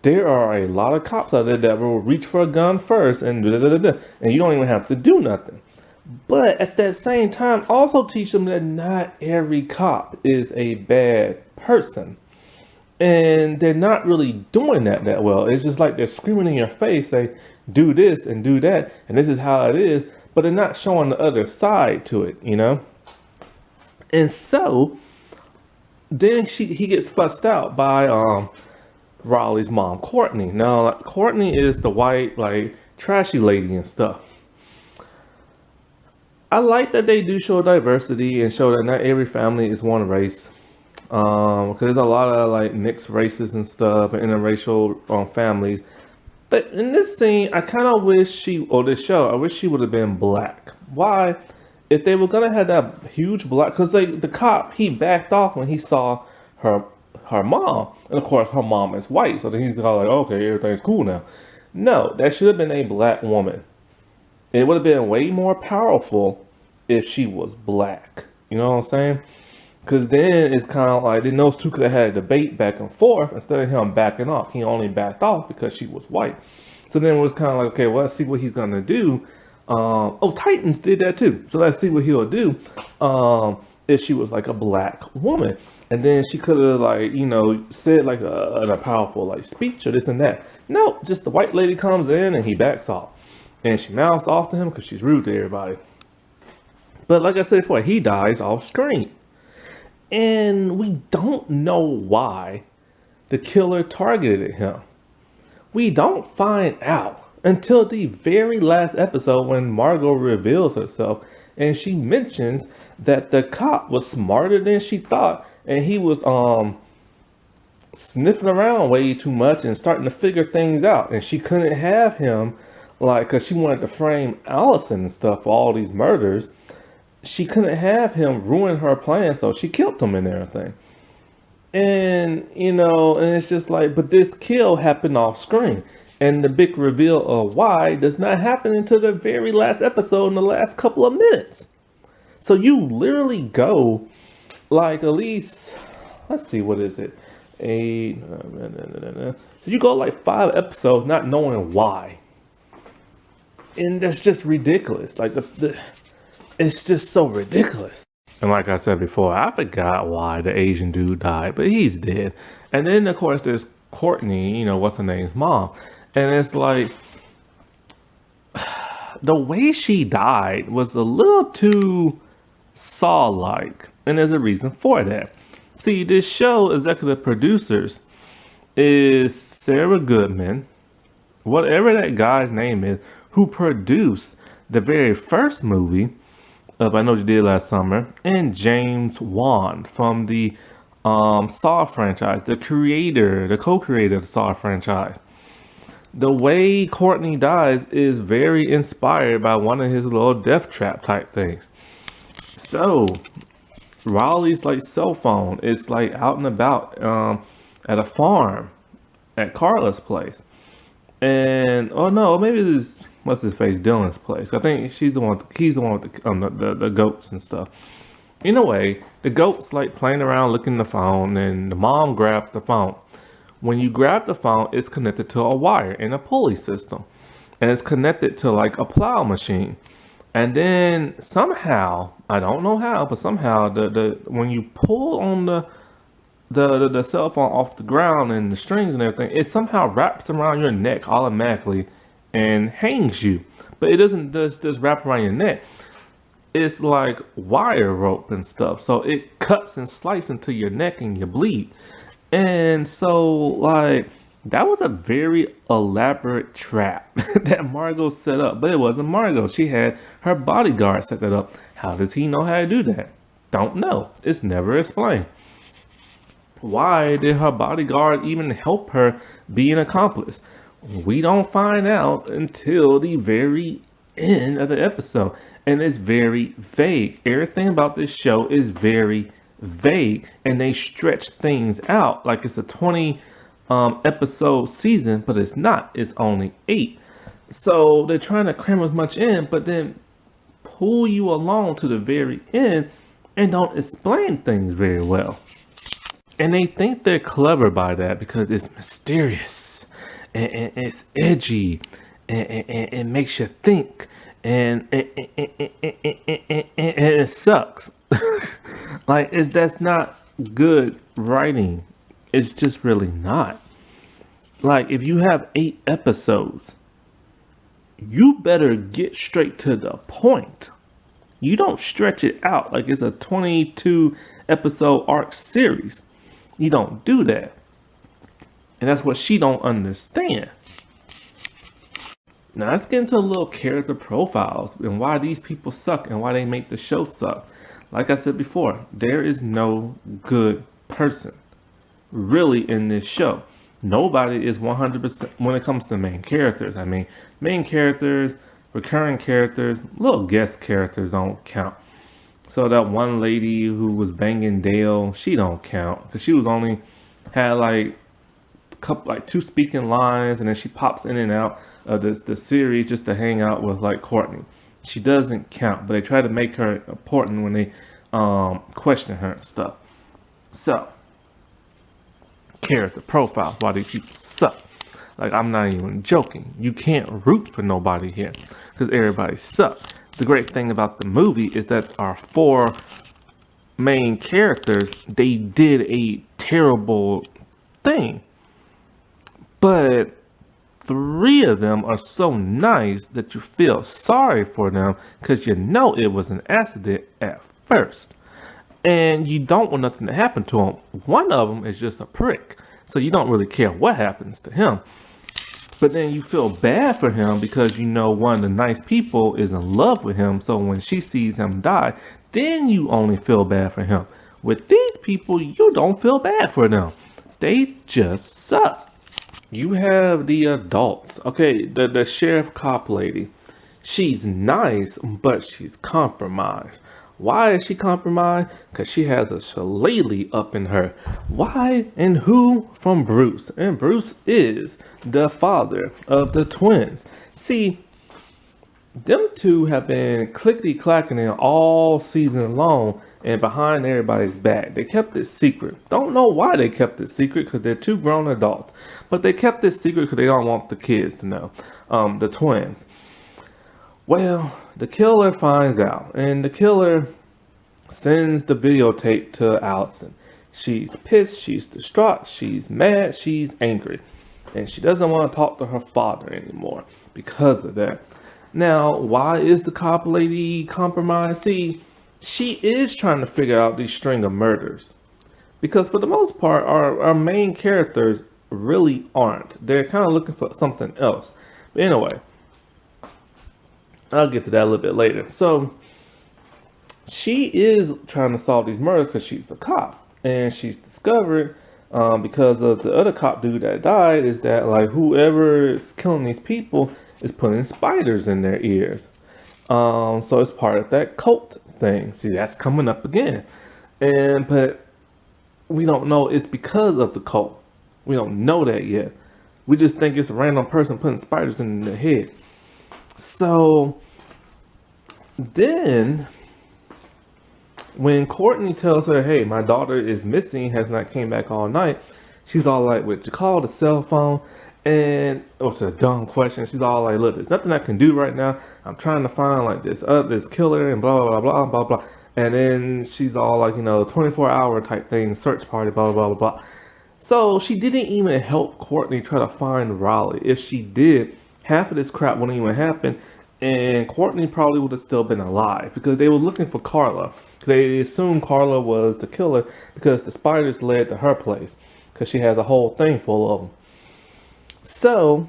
there are a lot of cops out there that will reach for a gun first and and you don't even have to do nothing. But at that same time, also teach them that not every cop is a bad person. And they're not really doing that well. It's just like they're screaming in your face, say, do this and do that, and this is how it is, but they're not showing the other side to it, And so then he gets fussed out by Raleigh's mom, Courtney. Now, Courtney is the white, like, trashy lady and stuff. I like that they do show diversity and show that not every family is one race. Because there's a lot of, like, mixed races and stuff and interracial families. But in this scene, I kind of wish I wish she would have been black. Why? If they were going to have that huge black, because the cop, he backed off when he saw her mom. And of course, her mom is white. So then he's all like, okay, everything's cool now. No, that should have been a black woman. It would have been way more powerful if she was black. You know what I'm saying? Because then it's kind of like, then those two could have had a debate back and forth instead of him backing off. He only backed off because she was white. So then it was kind of like, okay, well, let's see what he's going to do. Titans did that too. So let's see what he'll do if she was like a black woman. And then she could have, like, said like a powerful, like, speech or this and that. No, just the white lady comes in and he backs off. And she mouths off to him because she's rude to everybody. But like I said before, he dies off screen. And we don't know why the killer targeted him. We don't find out until the very last episode when Margot reveals herself. And she mentions that the cop was smarter than she thought. And he was sniffing around way too much and starting to figure things out. And she couldn't have him, like, because she wanted to frame Allison and stuff for all these murders. She couldn't have him ruin her plan, so she killed him and everything. And, and it's just like, but this kill happened off screen. And the big reveal of why does not happen until the very last episode in the last couple of minutes. So you literally go, like, at least, let's see, what is it? So you go like 5 episodes not knowing why. And that's just ridiculous. Like, it's just so ridiculous. And like I said before, I forgot why the Asian dude died, but he's dead. And then of course there's Courtney, what's her name's mom. And it's like the way she died was a little too Saw-like. And there's a reason for that. See, this show executive producers is Sarah Goodman, whatever that guy's name is, who produced the very first movie of I Know What You Did Last Summer, and James Wan from the Saw franchise, the co-creator of the Saw franchise. The way Courtney dies is very inspired by one of his little death trap type things. So Raleigh's like cell phone is like out and about at a farm at Carla's place. And oh no, maybe this is what's his face, Dylan's place. I think he's the one with the goats and stuff. In a way, the goat's like playing around looking at the phone, and the mom grabs the phone. When you grab the phone, it's connected to a wire in a pulley system, and it's connected to like a plow machine. And then somehow, I don't know how, but somehow the when you pull on the cell phone off the ground and the strings and everything, it somehow wraps around your neck automatically and hangs you. But it doesn't just wrap around your neck. It's like wire rope and stuff. So it cuts and slices into your neck and you bleed. And so like that was a very elaborate trap that Margot set up. But it wasn't Margot. She had her bodyguard set that up. How does he know how to do that? Don't know. It's never explained. Why did her bodyguard even help her be an accomplice? We don't find out until the very end of the episode. And it's very vague. Everything about this show is very vague. And they stretch things out like it's a 20 episode season, but it's not. It's only 8. So they're trying to cram as much in, but then pull you along to the very end and don't explain things very well. And they think they're clever by that because it's mysterious and it's edgy and it makes you think and it sucks. Like that's not good writing. It's just really not. Like if you have 8 episodes, you better get straight to the point. You don't stretch it out like it's a 22 episode arc series. You don't do that. And that's what she don't understand. Now let's get into a little character profiles and why these people suck and why they make the show suck. Like I said before, there is no good person really in this show. Nobody is 100% when it comes to main characters. I mean, main characters, recurring characters, little guest characters don't count. So that one lady who was banging Dale, she don't count because she was only had like a couple, like 2 speaking lines, and then she pops in and out of the series just to hang out with like Courtney. She doesn't count, but they try to make her important when they question her and stuff. So character profile, why these people suck. Like I'm not even joking. You can't root for nobody here because everybody sucks. The great thing about the movie is that our 4 main characters, they did a terrible thing. But 3 of them are so nice that you feel sorry for them because you know it was an accident at first. And you don't want nothing to happen to them. One of them is just a prick. So you don't really care what happens to him. But then you feel bad for him because you know one of the nice people is in love with him. So when she sees him die, then you only feel bad for him. With these people, you don't feel bad for them. They just suck. You have the adults. Okay, the sheriff cop lady. She's nice, but she's compromised. Why is she compromised? Because she has a shillelagh up in her. Why and who? From Bruce. And Bruce is the father of the twins. See, them 2 have been clickety-clacking in all season long and behind everybody's back. They kept it secret. Don't know why they kept it secret because they're 2 grown adults. But they kept it secret because they don't want the kids to know. The twins. Well, the killer finds out, and the killer sends the videotape to Allison. She's pissed, she's distraught, she's mad, she's angry. And she doesn't want to talk to her father anymore because of that. Now, why is the cop lady compromised? See, she is trying to figure out these string of murders. Because for the most part, our main characters really aren't. They're kind of looking for something else. But anyway, I'll get to that a little bit later. So, she is trying to solve these murders because she's a cop. And she's discovered, because of the other cop dude that died, is that like whoever is killing these people is putting spiders in their ears. So it's part of that cult thing. See, that's coming up again. But we don't know it's because of the cult. We don't know that yet. We just think it's a random person putting spiders in their head. So then when Courtney tells her, hey, my daughter is missing, has not came back all night, she's all like, what, you call the cell phone? And it's a dumb question. She's all like, look, there's nothing I can do right now. I'm trying to find like this killer and blah, blah, blah, blah, blah. And then she's all like, 24-hour type thing, search party, blah, blah, blah, blah. So she didn't even help Courtney try to find Raleigh. If she did, half of this crap wouldn't even happen. And Courtney probably would have still been alive because they were looking for Carla. They assumed Carla was the killer because the spiders led to her place because she has a whole thing full of them. So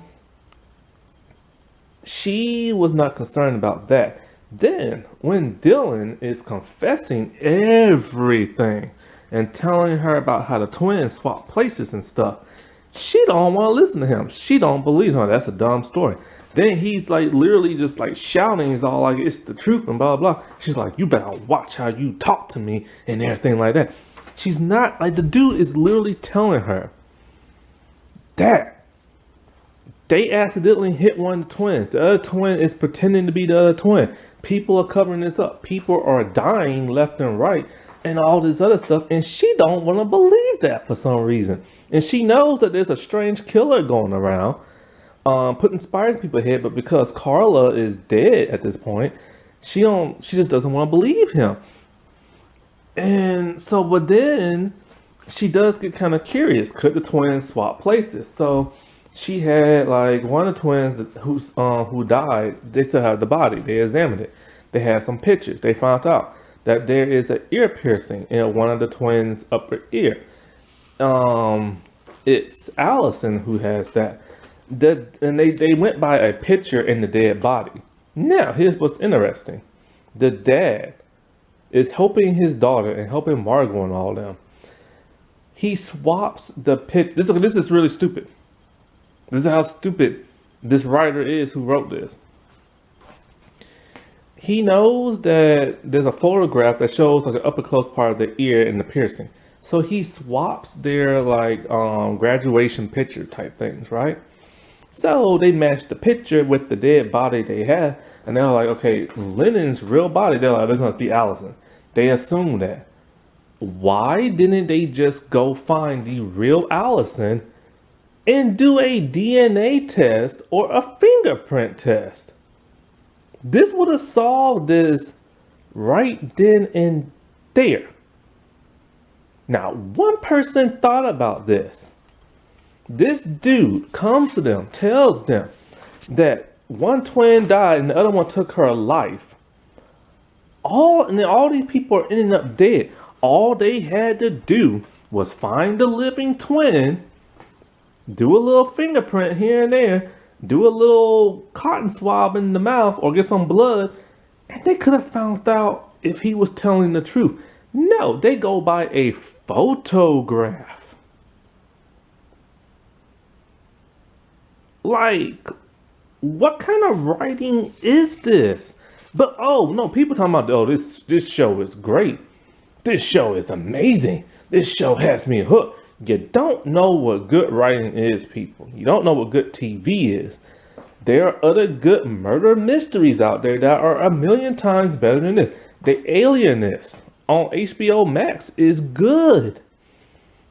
she was not concerned about that. Then when Dylan is confessing everything and telling her about how the twins swap places and stuff, she don't want to listen to him. She don't believe him. That's a dumb story. Then he's like literally just like shouting. He's all like, it's the truth and blah, blah. She's like, you better watch how you talk to me and everything like that. She's not like, the dude is literally telling her that they accidentally hit one of the twins. The other twin is pretending to be the other twin. People are covering this up. People are dying left and right and all this other stuff. And she don't want to believe that for some reason. And she knows that there's a strange killer going around. Putting spiders in people's head, but because Carla is dead at this point, she just doesn't want to believe him. And so, but then she does get kind of curious. Could the twins swap places? So she had like one of the twins who died. They still had the body. They examined it. They had some pictures. They found out that there is an ear piercing in one of the twins' upper ear. It's Allison who has that. And they went by a picture in the dead body. Now, here's what's interesting. The dad is helping his daughter and helping Margot and all them. He swaps the picture. This is really stupid. This is how stupid this writer is who wrote this. He knows that there's a photograph that shows like an upper close part of the ear and the piercing. So he swaps their like graduation picture type things, right? So they matched the picture with the dead body they had, and they're like, okay, Lennon's real body, they're like, this must be Allison. They assume that. Why didn't they just go find the real Allison and do a DNA test or a fingerprint test? This would have solved this right then and there. Now, one person thought about this. This dude comes to them, tells them that one twin died and the other one took her life. And then all these people are ending up dead. All they had to do was find the living twin, do a little fingerprint here and there, do a little cotton swab in the mouth or get some blood, and they could have found out if he was telling the truth. No, they go by a photograph. Like, what kind of writing is this? But oh no, people talking about, oh, this show is great. This show is amazing. This show has me hooked. You don't know what good writing is, people. You don't know what good TV is. There are other good murder mysteries out there that are a million times better than this. The Alienist on HBO Max is good.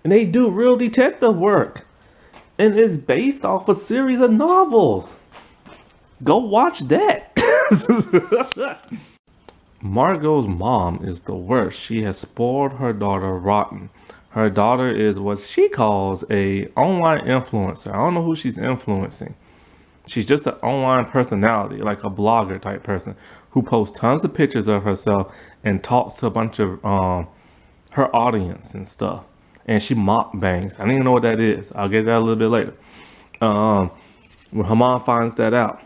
And they do real detective work. And it's based off a series of novels. Go watch that. Margot's mom is the worst. She has spoiled her daughter rotten. Her daughter is what she calls a online influencer. I don't know who she's influencing. She's just an online personality, like a blogger type person who posts tons of pictures of herself and talks to a bunch of her audience and stuff. And she mock bangs. I don't even know what that is. I'll get that a little bit later. Um, when her mom finds that out,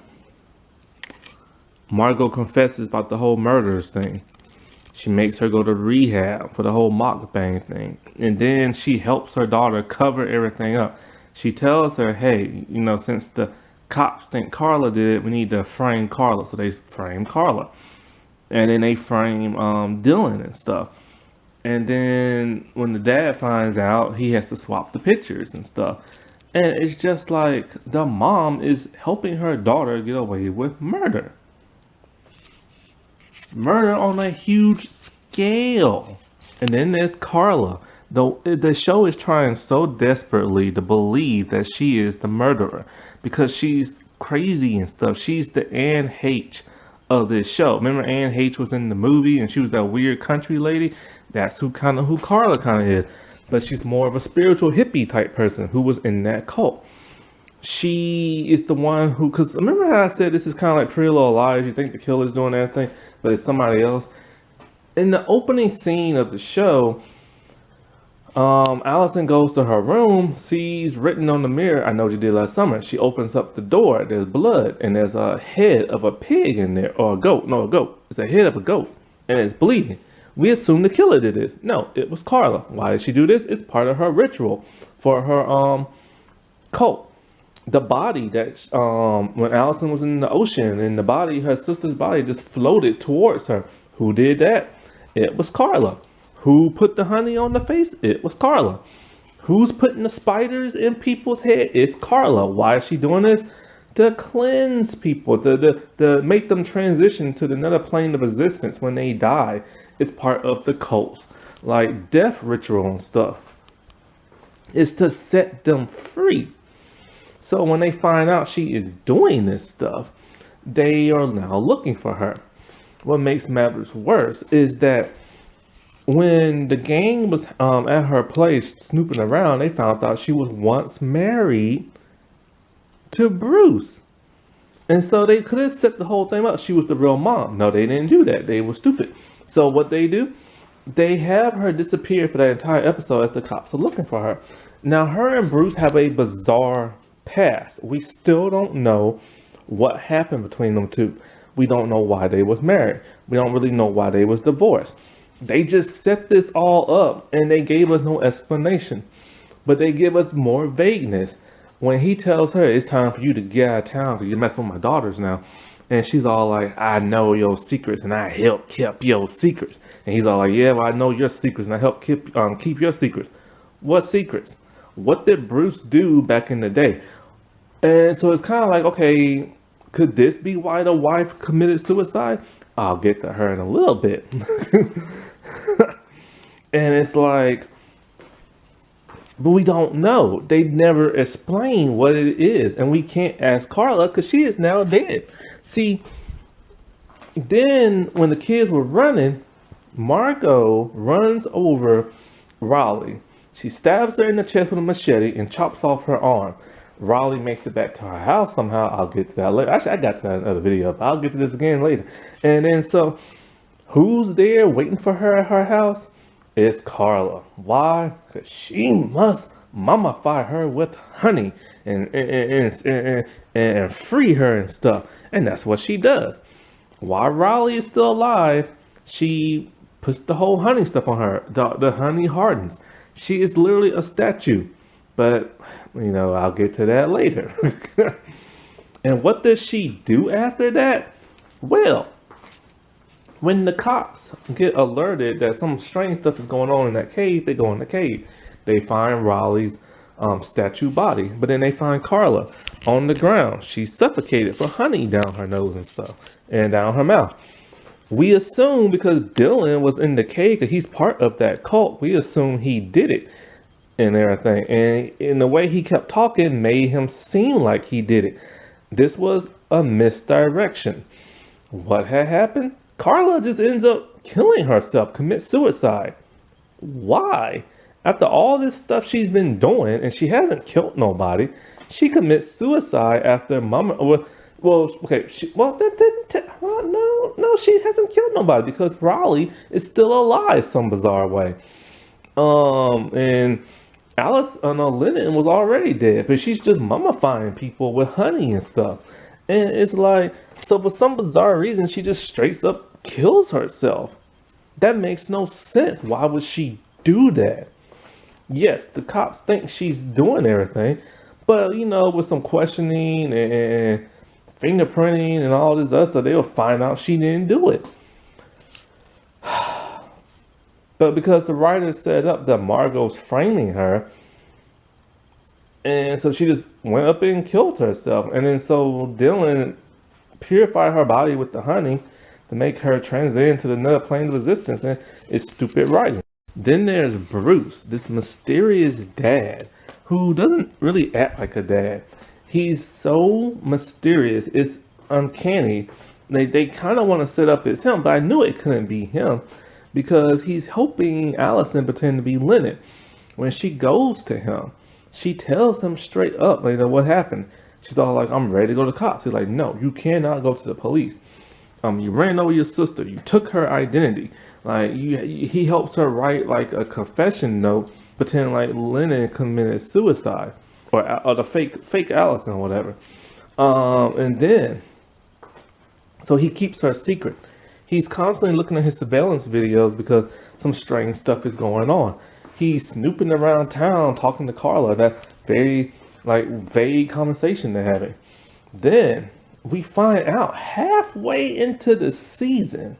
Margot confesses about the whole murders thing. She makes her go to rehab for the whole mukbang thing. And then she helps her daughter cover everything up. She tells her, hey, since the cops think Carla did it, we need to frame Carla. So they frame Carla. And then they frame Dylan and stuff. And then when the dad finds out, he has to swap the pictures and stuff. And it's just like the mom is helping her daughter get away with murder. Murder on a huge scale. And then there's Carla. The show is trying so desperately to believe that she is the murderer because she's crazy and stuff. She's the Anne H of this show. Remember Anne H was in the movie and she was that weird country lady? That's who Carla kind of is. But she's more of a spiritual hippie type person who was in that cult. She is the one who, because remember how I said this is kind of like Pretty Little Liars, you think the killer's doing everything, but it's somebody else. In the opening scene of the show, Allison goes to her room, sees written on the mirror, I know what you did last summer. She opens up the door, there's blood, and there's a head of a pig in there, or a goat. No, a goat. It's a head of a goat, and it's bleeding. We assume the killer did this. No, it was Carla. Why did she do this? It's part of her ritual for her cult. The body that when Allison was in the ocean, and the body, her sister's body, just floated towards her. Who did that? It was Carla. Who put the honey on the face? It was Carla. Who's putting the spiders in people's head? It's Carla. Why is she doing this? To cleanse people, to make them transition to another plane of existence when they die. It's part of the cults, like death ritual and stuff. It's to set them free. So when they find out she is doing this stuff, they are now looking for her. What makes matters worse is that when the gang was at her place snooping around, they found out she was once married to Bruce. And so they could have set the whole thing up. She was the real mom. No, they didn't do that. They were stupid. So what they do, they have her disappear for that entire episode as the cops are looking for her. Now, her and Bruce have a bizarre past. We still don't know what happened between them two. We don't know why they was married. We don't really know why they was divorced. They just set this all up and they gave us no explanation. But they give us more vagueness. When he tells her it's time for you to get out of town because you're messing with my daughters now. And she's all like, I know your secrets and I help keep your secrets. And he's all like, yeah, well, I know your secrets and I help keep your secrets. What secrets? What did Bruce do back in the day? And so it's kind of like, okay, could this be why the wife committed suicide? I'll get to her in a little bit. And it's like, but we don't know. They never explain what it is. And we can't ask Carla because she is now dead. See, then when the kids were running, Margot runs over Raleigh. She stabs her in the chest with a machete and chops off her arm. Raleigh makes it back to her house somehow. I'll get to that later. Actually, I got to that in another video, but I'll get to this again later. And then so, who's there waiting for her at her house? It's Carla. Why? Because she must mummify her with honey and free her and stuff. And that's what she does. While Raleigh is still alive, she puts the whole honey stuff on her. The honey hardens. She is literally a statue. But, I'll get to that later. And what does she do after that? Well, when the cops get alerted that some strange stuff is going on in that cave, they go in the cave. They find Raleigh's statue body. But then they find Carla on the ground. She's suffocated for honey down her nose and stuff. And down her mouth. We assume because Dylan was in the cave, because he's part of that cult, we assume he did it and everything. And in the way he kept talking made him seem like he did it. This was a misdirection. What had happened? Carla just ends up killing herself, commits suicide. Why? After all this stuff she's been doing and she hasn't killed nobody, she commits suicide after mama. Okay, well, no, she hasn't killed nobody because Raleigh is still alive some bizarre way. And Alice, no, Lennon was already dead, but she's just mummifying people with honey and stuff. And it's like, so for some bizarre reason, she just straight up kills herself. That makes no sense. Why would she do that? Yes, the cops think she's doing everything, but with some questioning and fingerprinting and all this other stuff, they'll find out she didn't do it. But because the writer set up that Margot's framing her, and so she just went up and killed herself. And then so Dylan purified her body with the honey to make her transcend to another plane of existence. And it's stupid writing. Then there's Bruce, this mysterious dad who doesn't really act like a dad. He's so mysterious, it's uncanny. They kind of want to set up as him, but I knew it couldn't be him because he's helping Allison pretend to be Leonard. When she goes to him, she tells him straight up, what happened. She's all like, I'm ready to go to the cops. He's like, no, you cannot go to the police. You ran over your sister. You took her identity. Like he helps her write like a confession note, pretending like Lennon committed suicide, or the fake Allison or whatever. And then, so he keeps her secret. He's constantly looking at his surveillance videos because some strange stuff is going on. He's snooping around town talking to Carla. That very like vague conversation they're having. Then we find out halfway into the season,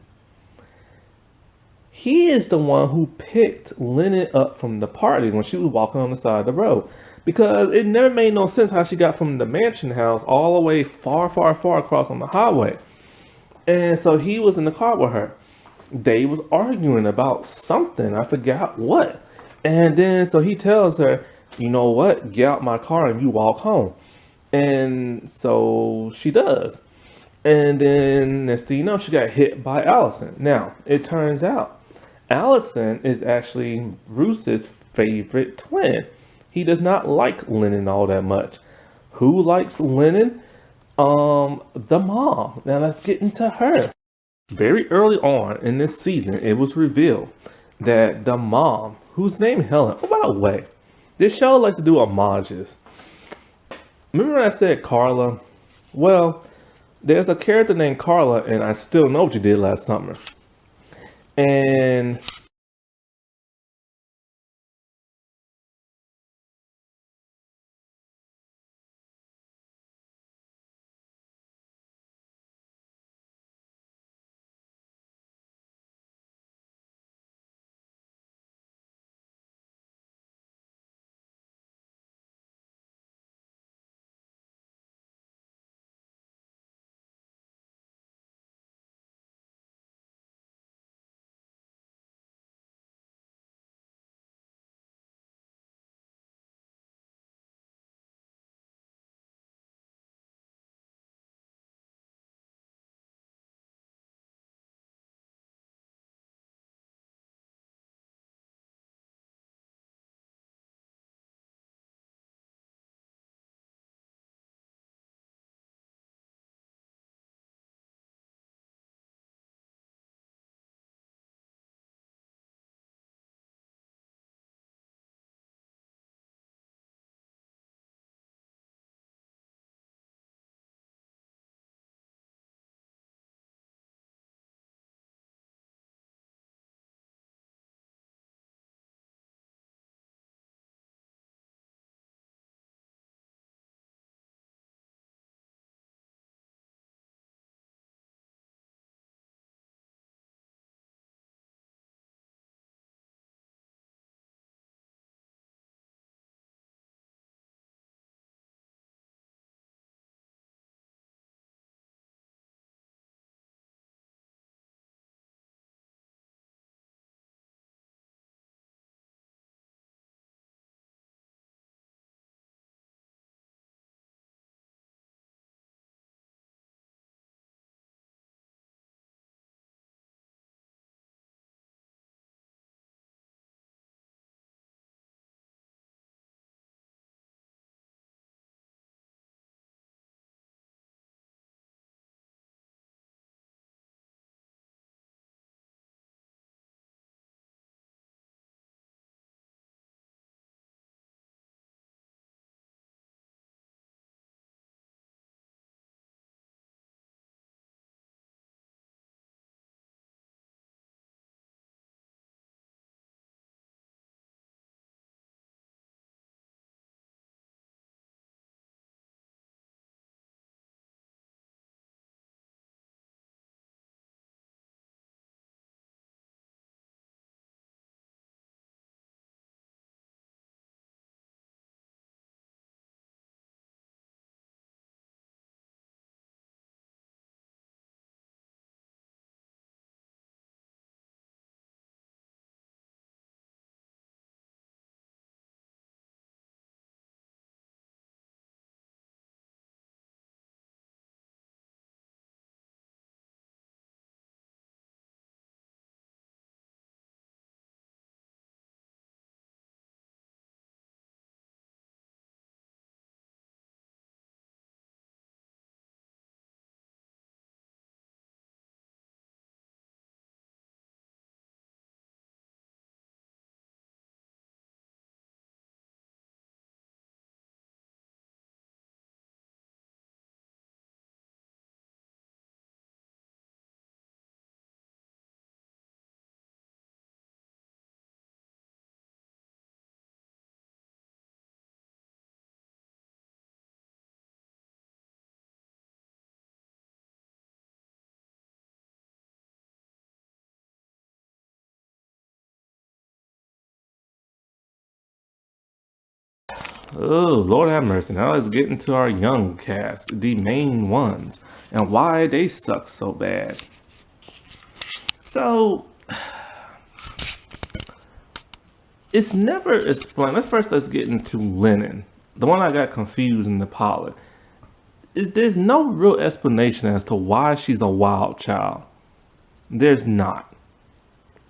he is the one who picked Lennon up from the party when she was walking on the side of the road. Because it never made no sense how she got from the mansion house all the way far, far, far across on the highway. And so he was in the car with her. They was arguing about something. I forgot what. And then so he tells her, you know what? Get out my car and you walk home. And so she does. And then next thing you know, she got hit by Allison. Now, it turns out Allison is actually Bruce's favorite twin. He does not like Lennon all that much. Who likes Lennon? The mom. Now let's get into her. Very early on in this season, it was revealed that the mom, whose name Helen, oh, by the way, this show likes to do homages. Remember when I said Carla? Well, there's a character named Carla, and I Still Know What You Did Last Summer. And Oh, Lord have mercy. Now let's get into our young cast, the main ones, and why they suck so bad. So, it's never explained. Let's get into Lennon. The one I got confused in the pilot. There's no real explanation as to why she's a wild child. There's not.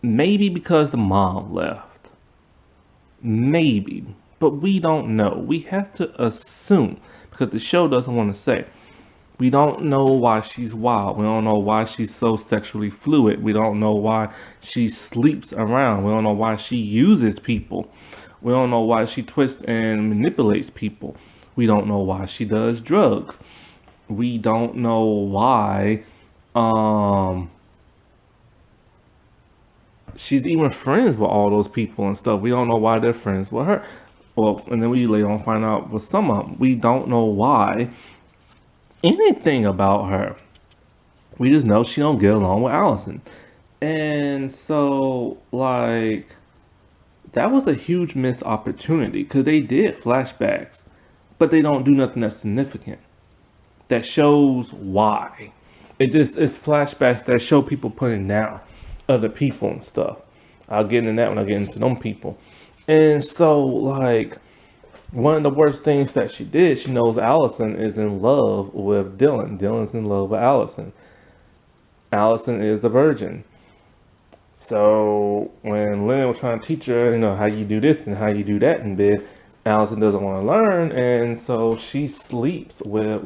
Maybe because the mom left. Maybe. But we don't know. We have to assume because the show doesn't want to say. We don't know why she's wild. We don't know why she's so sexually fluid. We don't know why she sleeps around. We don't know why she uses people. We don't know why she twists and manipulates people. We don't know why she does drugs. We don't know why she's even friends with all those people and stuff. We don't know why they're friends with her. Well, and then we later on find out with some of them. We don't know why anything about her. We just know she don't get along with Allison. And so, like, that was a huge missed opportunity because they did flashbacks, but they don't do nothing that's significant that shows why. It's flashbacks that show people putting down other people and stuff. I'll get into that when I get into them people. And so, like, one of the worst things that she did, she knows Allison is in love with Dylan. Dylan's in love with Allison. Allison is the virgin. So when Lennon was trying to teach her, how you do this and how you do that in bed, Allison doesn't want to learn, and so she sleeps with,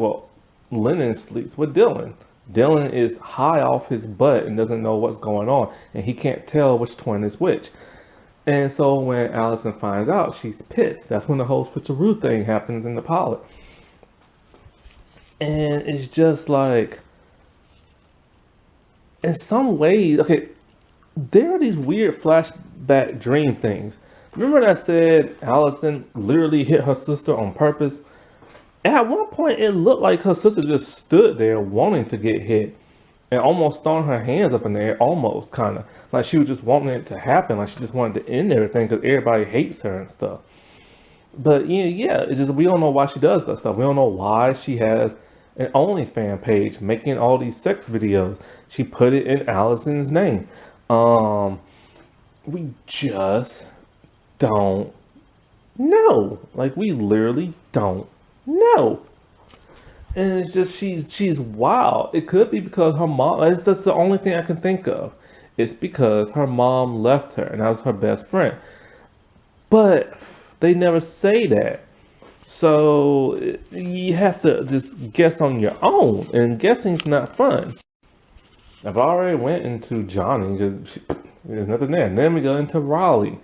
Lennon sleeps with Dylan. Dylan is high off his butt and doesn't know what's going on, and he can't tell which twin is which. And so when Allison finds out, she's pissed. That's when the whole switcheroo thing happens in the pilot. And it's just like, in some ways, okay, there are these weird flashback dream things. Remember that I said Allison literally hit her sister on purpose? At one point, it looked like her sister just stood there wanting to get hit and almost throwing her hands up in the air, almost kind of like she was just wanting it to happen, like she just wanted to end everything because everybody hates her and stuff. But yeah, it's just we don't know why she does that stuff. We don't know why she has an OnlyFans page making all these sex videos. She put it in Allison's name. We just don't know. Like, we literally don't know. And it's just she's wild. It could be because her mom. That's the only thing I can think of. It's because her mom left her, and that was her best friend. But they never say that. So you have to just guess on your own, and guessing's not fun. I've already went into Johnny because there's nothing there. And then we go into Raleigh.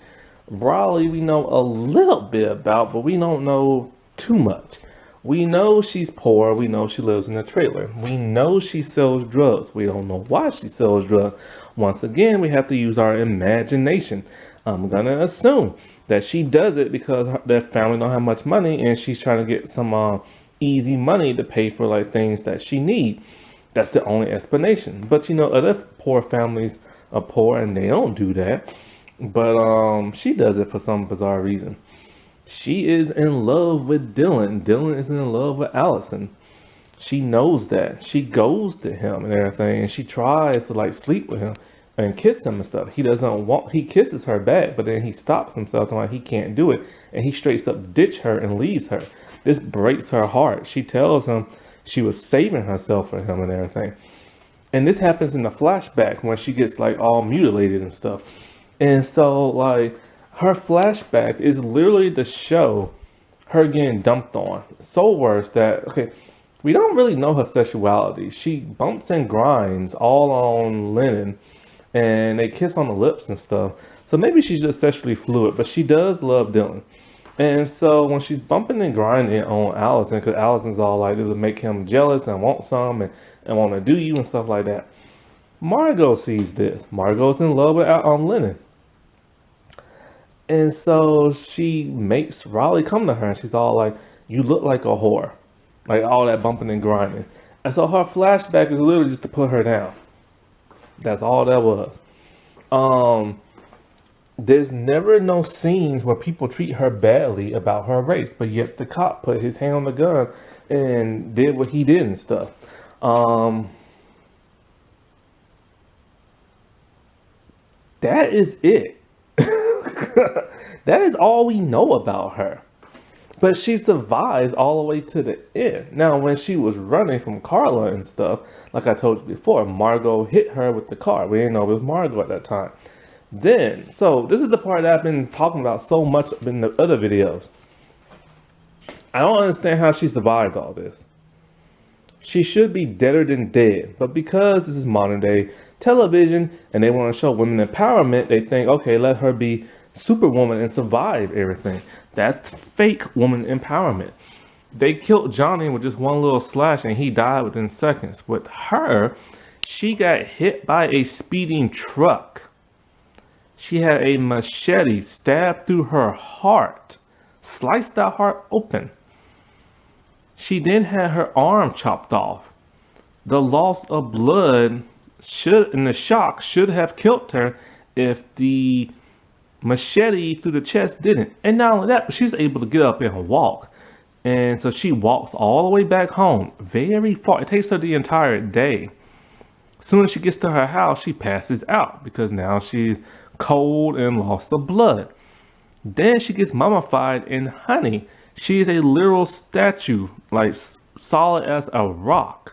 Raleigh we know a little bit about, but we don't know too much. We know she's poor. We know she lives in a trailer. We know she sells drugs. We don't know why she sells drugs. Once again, we have to use our imagination. I'm going to assume that she does it because their family don't have much money and she's trying to get some easy money to pay for like things that she needs. That's the only explanation. But other poor families are poor and they don't do that. But she does it for some bizarre reason. She is in love with Dylan. Dylan is in love with Allison. She knows that. She goes to him and everything, and she tries to like sleep with him and kiss him and stuff. He kisses her back, but then he stops himself and like he can't do it, and he straight up ditch her and leaves her. This breaks her heart. She tells him she was saving herself for him and everything. And this happens in the flashback when she gets like all mutilated and stuff. And so like her flashback is literally to show her getting dumped on. So worse that, okay, we don't really know her sexuality. She bumps and grinds all on Lennon and they kiss on the lips and stuff. So maybe she's just sexually fluid, but she does love Dylan. And so when she's bumping and grinding on Allison, because Allison's all like, this will make him jealous and want some and want to do you and stuff like that. Margot sees this. Margot's in love with Lennon. And so she makes Raleigh come to her and she's all like, you look like a whore. Like all that bumping and grinding. And so her flashback is literally just to put her down. That's all that was. There's never no scenes where people treat her badly about her race, but yet the cop put his hand on the gun and did what he did and stuff. Um, that is it. That is all we know about her. But she survives all the way to the end. Now, when she was running from Carla and stuff, like I told you before, Margot hit her with the car. We didn't know it was Margot at that time. Then, so this is the part that I've been talking about so much in the other videos. I don't understand how she survived all this. She should be deader than dead, but because this is modern day television and they want to show women empowerment, they think, okay, let her be superwoman and survive everything. That's fake woman empowerment. They killed Johnny with just one little slash and he died within seconds. With her, she got hit by a speeding truck. She had a machete stabbed through her heart, sliced that heart open. She then had her arm chopped off. The loss of blood and the shock should have killed her if the machete through the chest didn't. And not only that, but she's able to get up and walk. And so she walked all the way back home, very far. It takes her the entire day. As soon as she gets to her house, she passes out because now she's cold and lost of blood. Then she gets mummified in honey. She is a literal statue, like solid as a rock.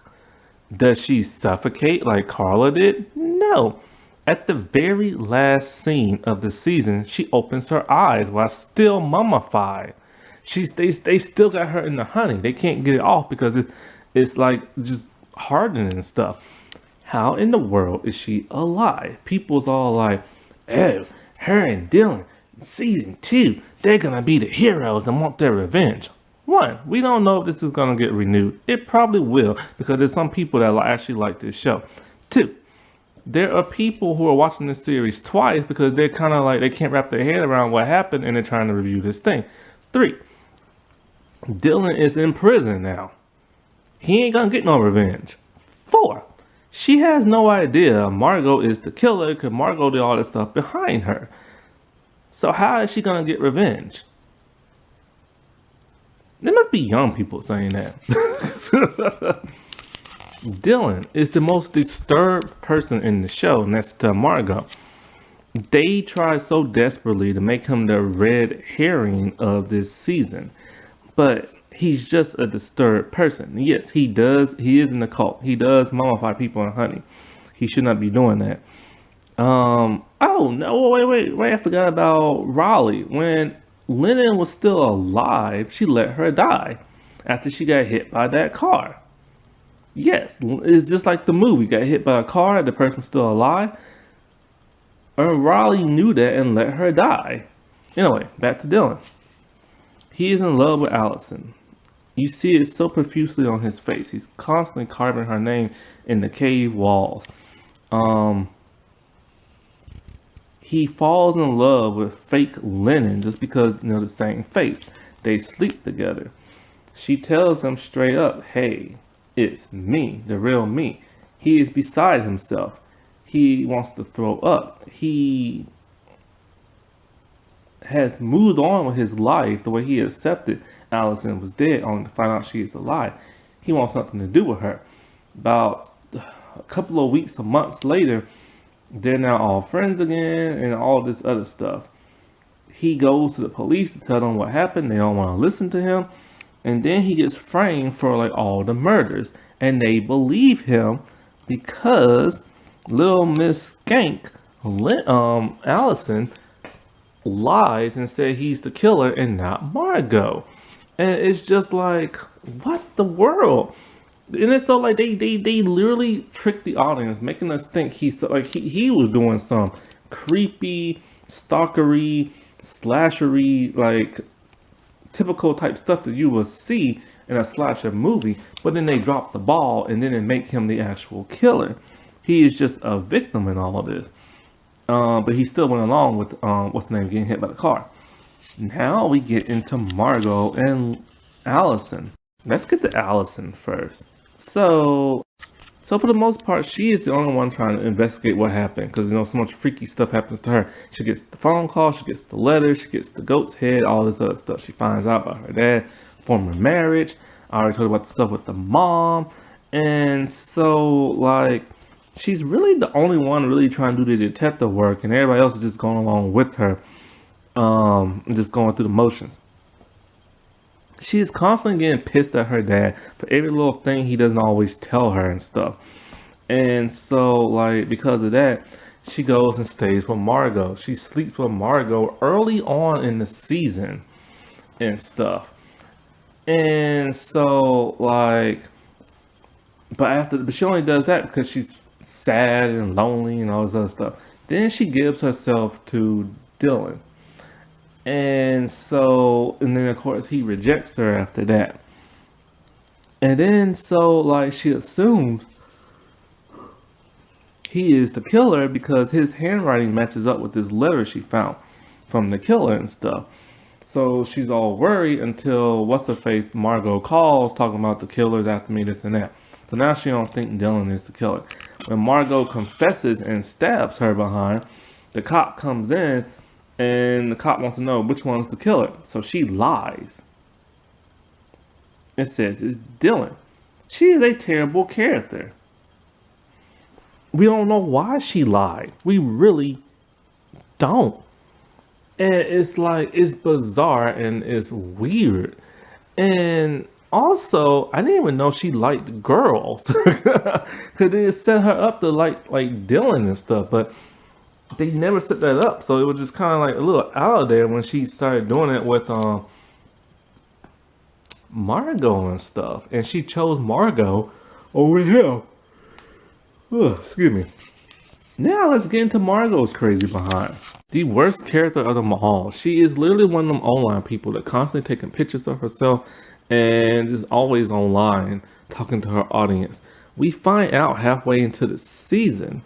Does she suffocate like Carla did? No. At the very last scene of the season, she opens her eyes while still mummified. They still got her in the honey. They can't get it off because it's like just hardening and stuff. How in the world is she alive? People's all like, oh, her and Dylan, season 2, they're gonna be the heroes and want their revenge. One, we don't know if this is gonna get renewed. It probably will because there's some people that actually like this show. Two, there are people who are watching this series twice because they're kind of like, they can't wrap their head around what happened and they're trying to review this thing. Three, Dylan is in prison now. He ain't gonna get no revenge. Four, she has no idea Margot is the killer because Margot did all this stuff behind her. So how is she gonna get revenge? There must be young people saying that. Dylan is the most disturbed person in the show next to Margot. They try so desperately to make him the red herring of this season, but he's just a disturbed person. Yes, he is in the cult. He does mummify people in honey. He should not be doing that. Oh no, wait, I forgot about Raleigh. When Lennon was still alive, she let her die after she got hit by that car. Yes, it's just like the movie. Got hit by a car, the person's still alive. And Raleigh knew that and let her die. Anyway, back to Dylan. He is in love with Allison. You see it so profusely on his face. He's constantly carving her name in the cave walls. He falls in love with fake Lennon just because, the same face. They sleep together. She tells him straight up, hey, it's me, the real me. He is beside himself. He wants to throw up. He has moved on with his life the way he accepted Allison was dead only to find out she is alive. He wants nothing to do with her. About a couple of weeks or months later, they're now all friends again and all this other stuff. He goes to the police to tell them what happened. They don't want to listen to him. And then he gets framed for like all the murders. And they believe him because little Miss Skank, Allison, lies and said he's the killer and not Margot. And it's just like, what the world? And it's so like they literally tricked the audience, making us think he's like he was doing some creepy, stalkery, slashery, like typical type stuff that you will see in a slasher movie. But then they drop the ball and then they make him the actual killer. He is just a victim in all of this. But he still went along with what's the name, getting hit by the car. Now we get into Margot and Allison. Let's get to Allison first. So So for the most part, she is the only one trying to investigate what happened because so much freaky stuff happens to her. She gets the phone call, she gets the letter, she gets the goat's head, all this other stuff. She finds out about her dad, former marriage. I already told you about the stuff with the mom, and so like she's really the only one really trying to do the detective work, and everybody else is just going along with her, just going through the motions. She is constantly getting pissed at her dad for every little thing he doesn't always tell her and stuff. And so, like, because of that, she goes and stays with Margot. She sleeps with Margot early on in the season and stuff. And so, like, but she only does that because she's sad and lonely and all this other stuff. Then she gives herself to Dylan. And then of course he rejects her after that. And then so like she assumes he is the killer because his handwriting matches up with this letter she found from the killer and stuff. So she's all worried until what's her face Margot calls talking about the killer's after me, this and that. So now she don't think Dylan is the killer. When Margot confesses and stabs her behind, the cop comes in and the cop wants to know which one's the killer. So she lies. It says it's Dylan. She is a terrible character. We don't know why she lied. We really don't. And it's like, it's bizarre and it's weird. And also, I didn't even know she liked girls. Because they set her up to like Dylan and stuff. But they never set that up. So it was just kind of like a little out of there when she started doing it with Margot and stuff. And she chose Margot over him. Ugh, excuse me. Now let's get into Margot's crazy behind. The worst character of them all. She is literally one of them online people that constantly taking pictures of herself and is always online talking to her audience. We find out halfway into the season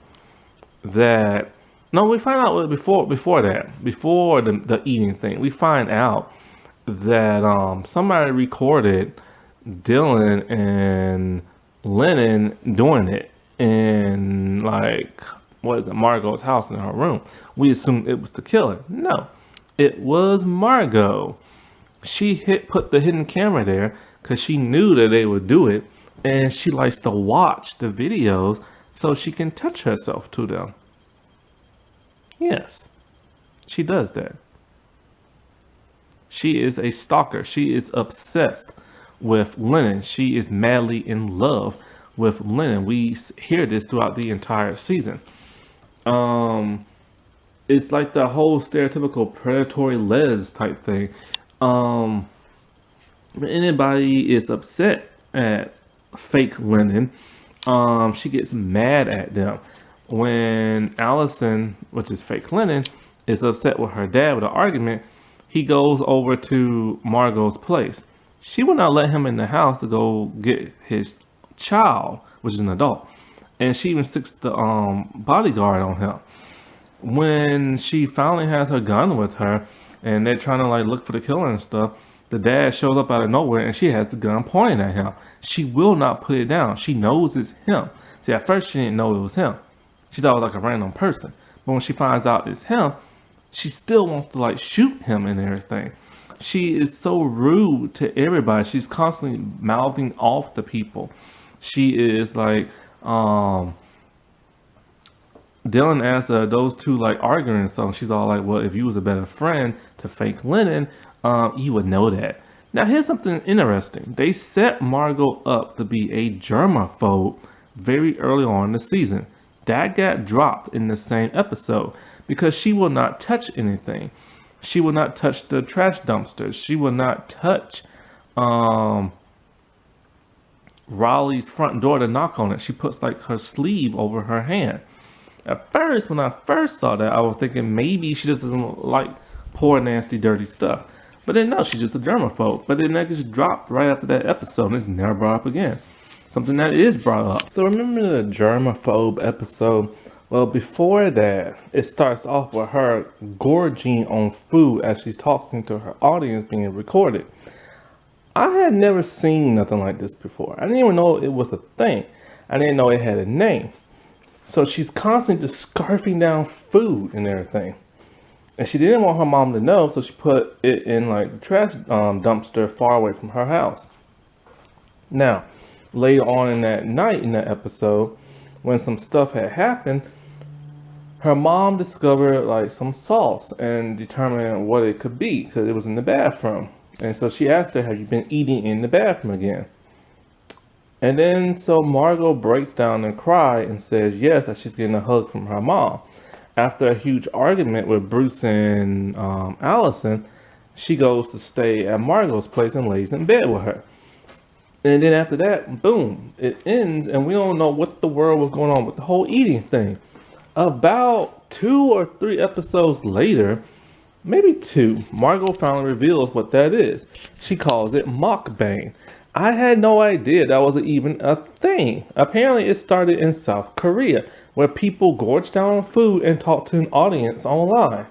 that we find out before the eating thing. We find out that somebody recorded Dylan and Lennon doing it in like Margot's house in her room. We assumed it was the killer. No, it was Margot. She put the hidden camera there because she knew that they would do it, and she likes to watch the videos so she can touch herself to them. Yes, she does that. She is a stalker. She is obsessed with Lennon. She is madly in love with Lennon. We hear this throughout the entire season. It's like the whole stereotypical predatory les type thing. When anybody is upset at fake Lennon, she gets mad at them. When Allison, which is fake Lennon, is upset with her dad with an argument, he goes over to Margot's place. She will not let him in the house to go get his child, which is an adult. And she even sticks the bodyguard on him. When she finally has her gun with her and they're trying to like look for the killer and stuff, the dad shows up out of nowhere and she has the gun pointing at him. She will not put it down. She knows it's him. See, at first she didn't know it was him. She thought it was like a random person. But when she finds out it's him, she still wants to like shoot him and everything. She is so rude to everybody. She's constantly mouthing off to people. She is like, Dylan asked those two like arguing and something. She's all like, well, if you was a better friend to fake Lennon, you would know that. Now here's something interesting. They set Margot up to be a germaphobe very early on in the season. That got dropped in the same episode because she will not touch anything. She will not touch the trash dumpsters. She will not touch Raleigh's front door to knock on it. She puts like her sleeve over her hand. At first, when I first saw that, I was thinking maybe she just doesn't like poor, nasty, dirty stuff. But then no, she's just a germaphobe. But then that just dropped right after that episode and it's never brought up again. Something that is brought up. So remember the germaphobe episode? Well, before that, it starts off with her gorging on food as she's talking to her audience being recorded. I had never seen nothing like this before. I didn't even know it was a thing. I didn't know it had a name. So she's constantly just scarfing down food and everything. And she didn't want her mom to know, so she put it in like the trash dumpster far away from her house. Now, later on in that night in that episode, when some stuff had happened, her mom discovered like some sauce and determined what it could be because it was in the bathroom. And so she asked her, "Have you been eating in the bathroom again?" And then so Margot breaks down and cries and says yes, that she's getting a hug from her mom. After a huge argument with Bruce and Allison, she goes to stay at Margot's place and lays in bed with her. And then after that, boom, it ends, and we don't know what the world was going on with the whole eating thing. About 2 or 3 episodes later, maybe 2, Margot finally reveals what that is. She calls it mukbang. I had no idea that was even a thing. Apparently, it started in South Korea, where people gorge down on food and talk to an audience online.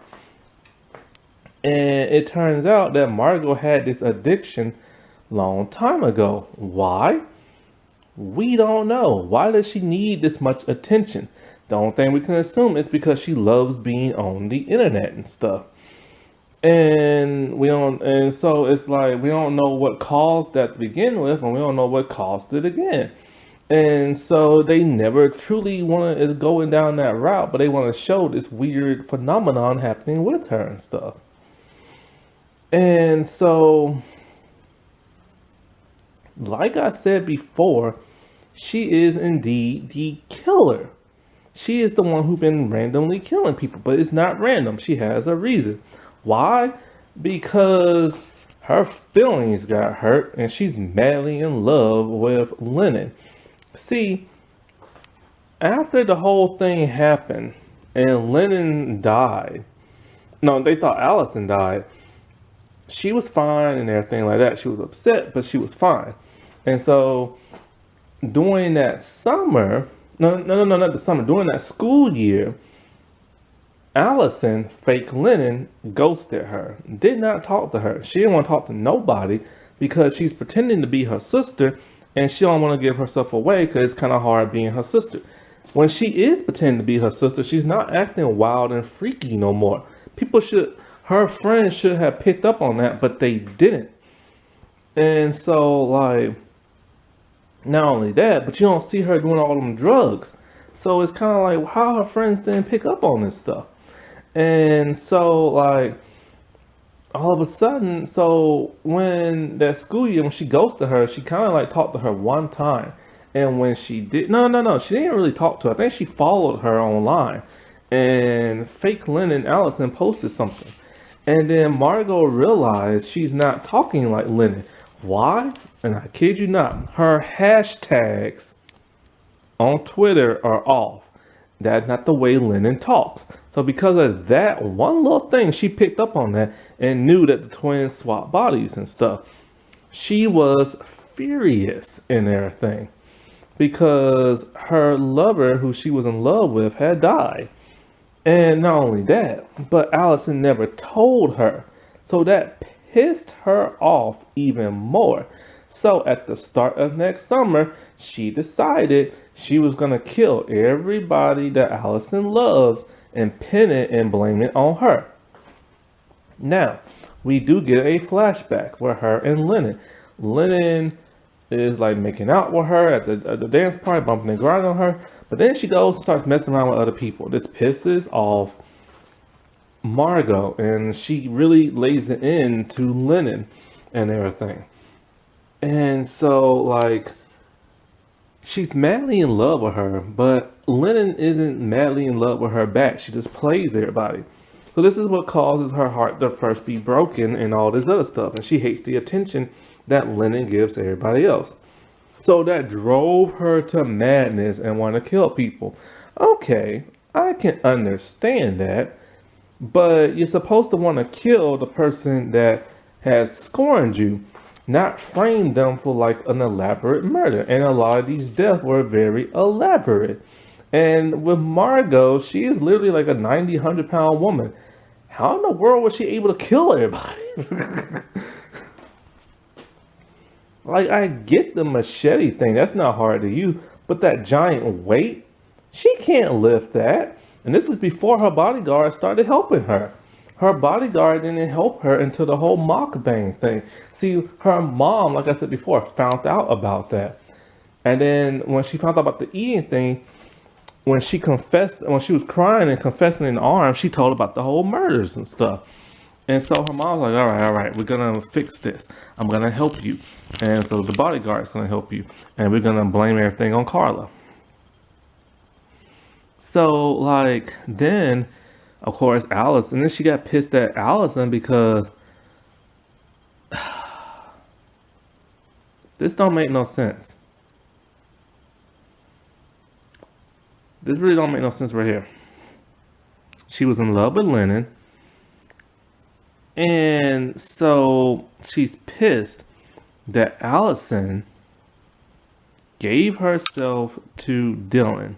And it turns out that Margot had this addiction long time ago. Why? We don't know. Why does she need this much attention? The only thing we can assume is because she loves being on the internet and stuff. And so it's like we don't know what caused that to begin with, and we don't know what caused it again. And so they never truly want to going down that route, but they want to show this weird phenomenon happening with her and stuff. And so, like I said before, she is indeed the killer. She is the one who's been randomly killing people, but it's not random. She has a reason. Why? Because her feelings got hurt and she's madly in love with Lennon. See, after the whole thing happened and Lennon died, no, they thought Allison died. She was fine and everything like that. She was upset, but she was fine. And so during that summer, not the summer, during that school year, Allison, fake Lennon, ghosted her, did not talk to her. She didn't want to talk to nobody because she's pretending to be her sister and she don't want to give herself away because it's kind of hard being her sister. When she is pretending to be her sister, she's not acting wild and freaky no more. Her friends should have picked up on that, but they didn't. And so, like, not only that, but you don't see her doing all them drugs. So it's kind of like how her friends didn't pick up on this stuff. And so, like, all of a sudden, so when that school year, when she ghosted her, she kind of like talked to her one time. And when she did, no, she didn't really talk to her. I think she followed her online. And fake Lennon Allison posted something. And then Margot realized she's not talking like Lennon. Why? And I kid you not, her hashtags on Twitter are off. That's not the way Lennon talks. So because of that one little thing, she picked up on that and knew that the twins swapped bodies and stuff. She was furious in everything because her lover, who she was in love with, had died. And not only that, but Allison never told her. So that pissed her off even more. So at the start of next summer, she decided she was going to kill everybody that Allison loves and pin it and blame it on her. Now, we do get a flashback with her and Lennon. Lennon is like making out with her at the dance party, bumping and grinding on her. But then she goes and starts messing around with other people. This pisses off Margot, and she really lays it into Lennon and everything. And so, like, she's madly in love with her, but Lennon isn't madly in love with her back. She just plays everybody. So this is what causes her heart to first be broken and all this other stuff. And she hates the attention that Lennon gives everybody else. So that drove her to madness and want to kill people. Okay, I can understand that. But you're supposed to want to kill the person that has scorned you, not frame them for like an elaborate murder. And a lot of these deaths were very elaborate. And with Margot, she is literally like a 90, 100-pound woman. How in the world was she able to kill everybody? Like, I get the machete thing. That's not hard to use. But that giant weight, she can't lift that. And this is before her bodyguard started helping her. Her bodyguard didn't help her until the whole mukbang thing. See, her mom, like I said before, found out about that. And then when she found out about the eating thing, when she confessed, when she was crying and confessing in arms, she told about the whole murders and stuff. And so her mom was like, all right, we're gonna fix this. I'm gonna help you. And so the bodyguard's gonna help you. And we're gonna blame everything on Carla. So like then, of course, Alice, and then she got pissed at Allison because this don't make no sense. This really don't make no sense right here. She was in love with Lennon. And so she's pissed that Allison gave herself to Dylan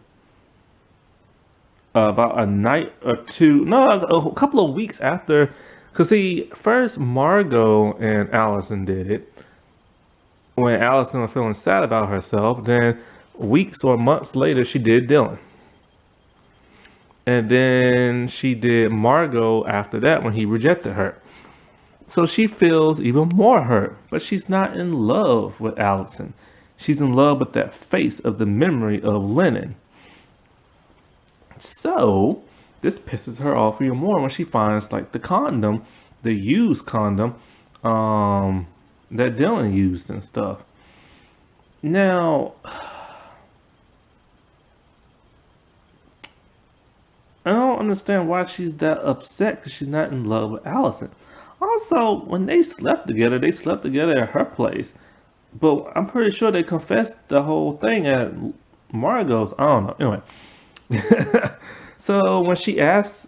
about a night or two, no, a couple of weeks after. Because see, first Margot and Allison did it when Allison was feeling sad about herself. Then weeks or months later, she did Dylan. And then she did Margot after that when he rejected her. So she feels even more hurt, but she's not in love with Allison. She's in love with that face of the memory of Lennon. So this pisses her off even more when she finds like the condom, the used condom, that Dylan used and stuff. Now, I don't understand why she's that upset because she's not in love with Allison. Also, when they slept together at her place. But I'm pretty sure they confessed the whole thing at Margot's. I don't know. Anyway. So when she asks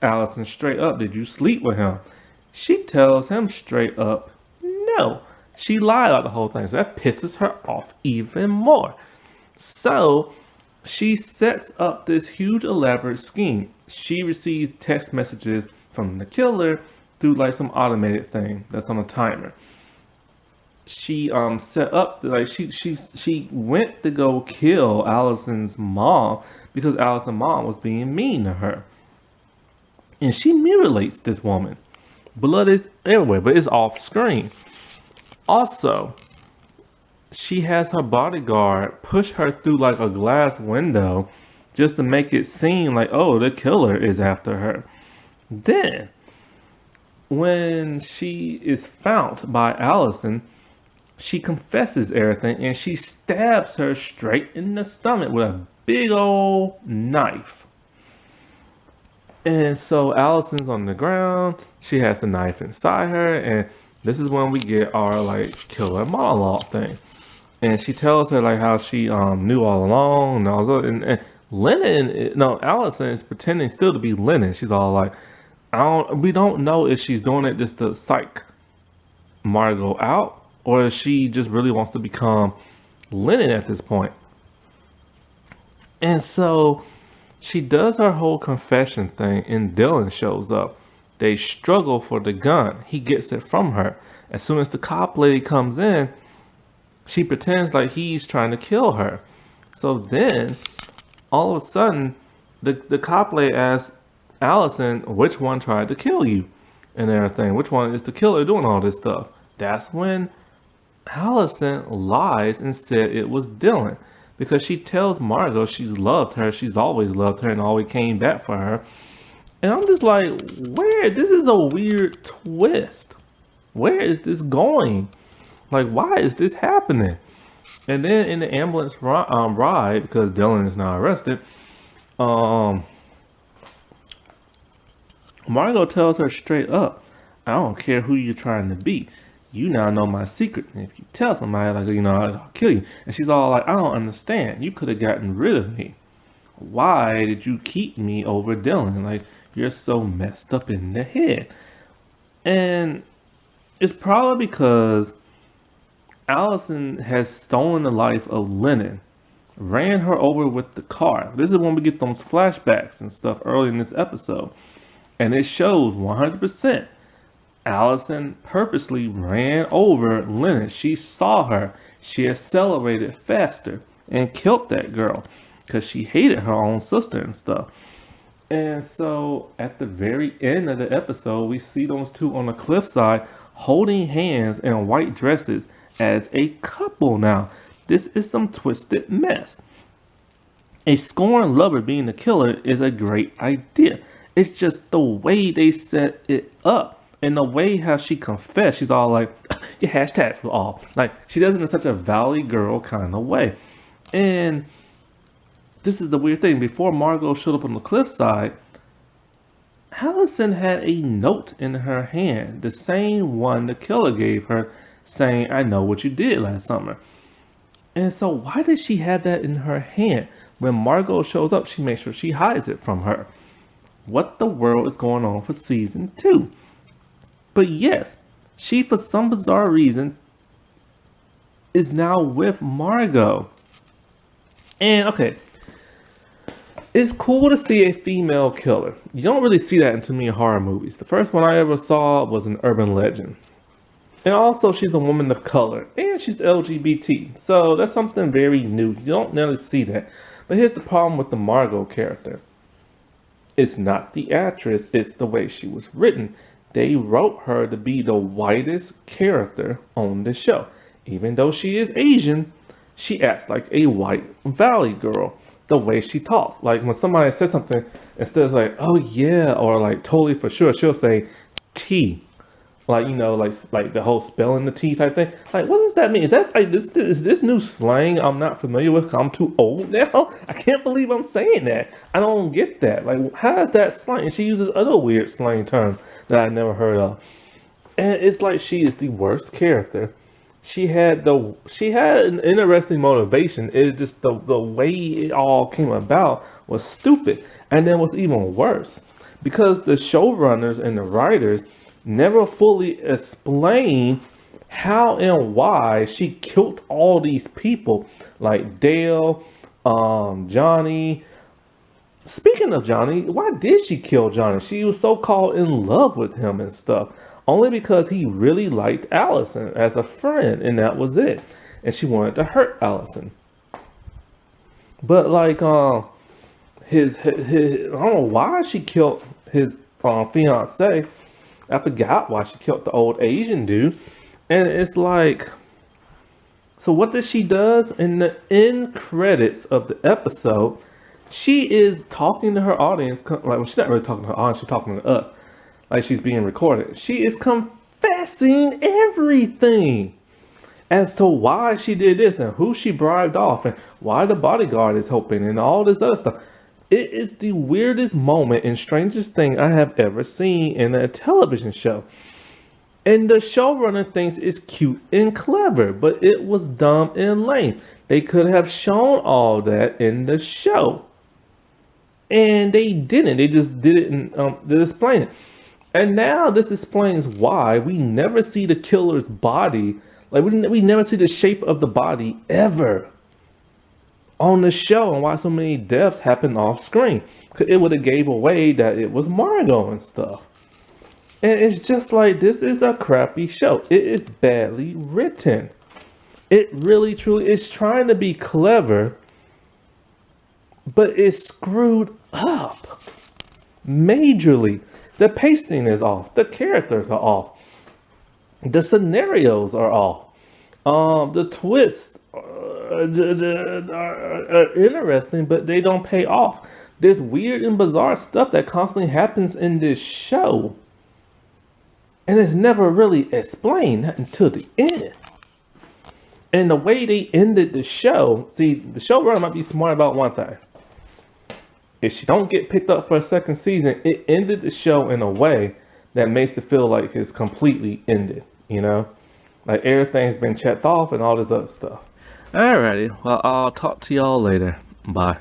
Allison straight up, did you sleep with him? She tells him straight up, no. She lied about the whole thing. So that pisses her off even more. So she sets up this huge elaborate scheme. She receives text messages from the killer through like some automated thing that's on a timer. She set up like she went to go kill Allison's mom because Allison's mom was being mean to her. And she mutilates this woman. Blood is everywhere, but it's off screen. Also, she has her bodyguard push her through like a glass window just to make it seem like, oh, the killer is after her. Then, when she is found by Allison, she confesses everything and she stabs her straight in the stomach with a big old knife. And so Allison's on the ground, she has the knife inside her, and this is when we get our like killer monologue thing. And she tells her like how she knew all along, and Lennon, no, Allison is pretending still to be Lennon. She's all like, we don't know if she's doing it just to psych Margot out, or if she just really wants to become Lennon at this point. And so she does her whole confession thing, and Dylan shows up. They struggle for the gun. He gets it from her. As soon as the cop lady comes in, she pretends like he's trying to kill her. So then, all of a sudden, the cop lady asks Allison, which one tried to kill you? And everything. Which one is the killer doing all this stuff? That's when Allison lies and said it was Dylan. Because she tells Margot she's loved her. She's always loved her and always came back for her. And I'm just like, this is a weird twist. Where is this going? Like, why is this happening? And then in the ambulance ride, because Dylan is now arrested, Margot tells her straight up, I don't care who you're trying to be. You now know my secret. And if you tell somebody, like, I'll kill you. And she's all like, I don't understand. You could have gotten rid of me. Why did you keep me over Dylan? Like, you're so messed up in the head. And it's probably because Allison has stolen the life of Lennon, ran her over with the car. This is when we get those flashbacks and stuff early in this episode. And it shows 100% Allison purposely ran over Lennon. She saw her. She accelerated faster. and killed that girl because she hated her own sister and stuff. And so at the very end of the episode, we see those two on the cliffside holding hands in white dresses as a couple now. This is some twisted mess. A scorned lover being the killer is a great idea. It's just the way they set it up and the way how she confessed. She's all like, your hashtags were off. Like, she does it in such a Valley Girl kind of way. And this is the weird thing. Before Margot showed up on the cliffside, Allison had a note in her hand, the same one the killer gave her, saying, I know what you did last summer. And so why did she have that in her hand? When Margot shows up, she makes sure she hides it from her. What the world is going on for season 2? But yes, she, for some bizarre reason, is now with Margot. And okay, it's cool to see a female killer. You don't really see that in too many horror movies. The first one I ever saw was an urban legend. And also, she's a woman of color, and she's LGBT. So that's something very new. You don't nearly see that. But here's the problem with the Margot character. It's not the actress, it's the way she was written. They wrote her to be the whitest character on the show. Even though she is Asian, she acts like a white Valley girl. The way she talks. Like when somebody says something, instead of like, oh yeah, or like totally for sure, she'll say T. Like, you know, like the whole spelling the T type thing. Like, what does that mean? Is that like is this new slang I'm not familiar with? 'Cause I'm too old now. I can't believe I'm saying that. I don't get that. Like, how is that slang? And she uses other weird slang terms that I never heard of. And it's like she is the worst character. She had an interesting motivation. It just the way it all came about was stupid. And then what's even worse, because the showrunners and the writers never fully explain how and why she killed all these people, like Dale, Johnny. Speaking of Johnny, why did she kill Johnny? She was so called in love with him and stuff, only because he really liked Allison as a friend, and that was it. And she wanted to hurt Allison. But like, his I don't know why she killed his fiance. I forgot why she killed the old Asian dude. And it's like, so what does she does in the end credits of the episode? She is talking to her audience, like, well, she's not really talking to her audience, she's talking to us, like she's being recorded. She is confessing everything as to why she did this and who she bribed off and why the bodyguard is helping and all this other stuff. It is the weirdest moment and strangest thing I have ever seen in a television show. And the showrunner thinks it's cute and clever, but it was dumb and lame. They could have shown all that in the show. And they didn't. They just didn't explain it. And now this explains why we never see the killer's body. Like, we never see the shape of the body ever on the show, and why so many deaths happen off screen. Cause it would have gave away that it was Margot and stuff. And it's just like, this is a crappy show. It is badly written. It really truly is trying to be clever, but it's screwed up majorly. The pacing is off. The characters are off. The scenarios are off. The twists are interesting, but they don't pay off. There's weird and bizarre stuff that constantly happens in this show, and it's never really explained until the end. And the way they ended the show, see, the showrunner might be smart about one thing. If she don't get picked up for a second season, it ended the show in a way that makes it feel like it's completely ended, you know? Like everything's been checked off and all this other stuff. Alrighty, well, I'll talk to y'all later. Bye.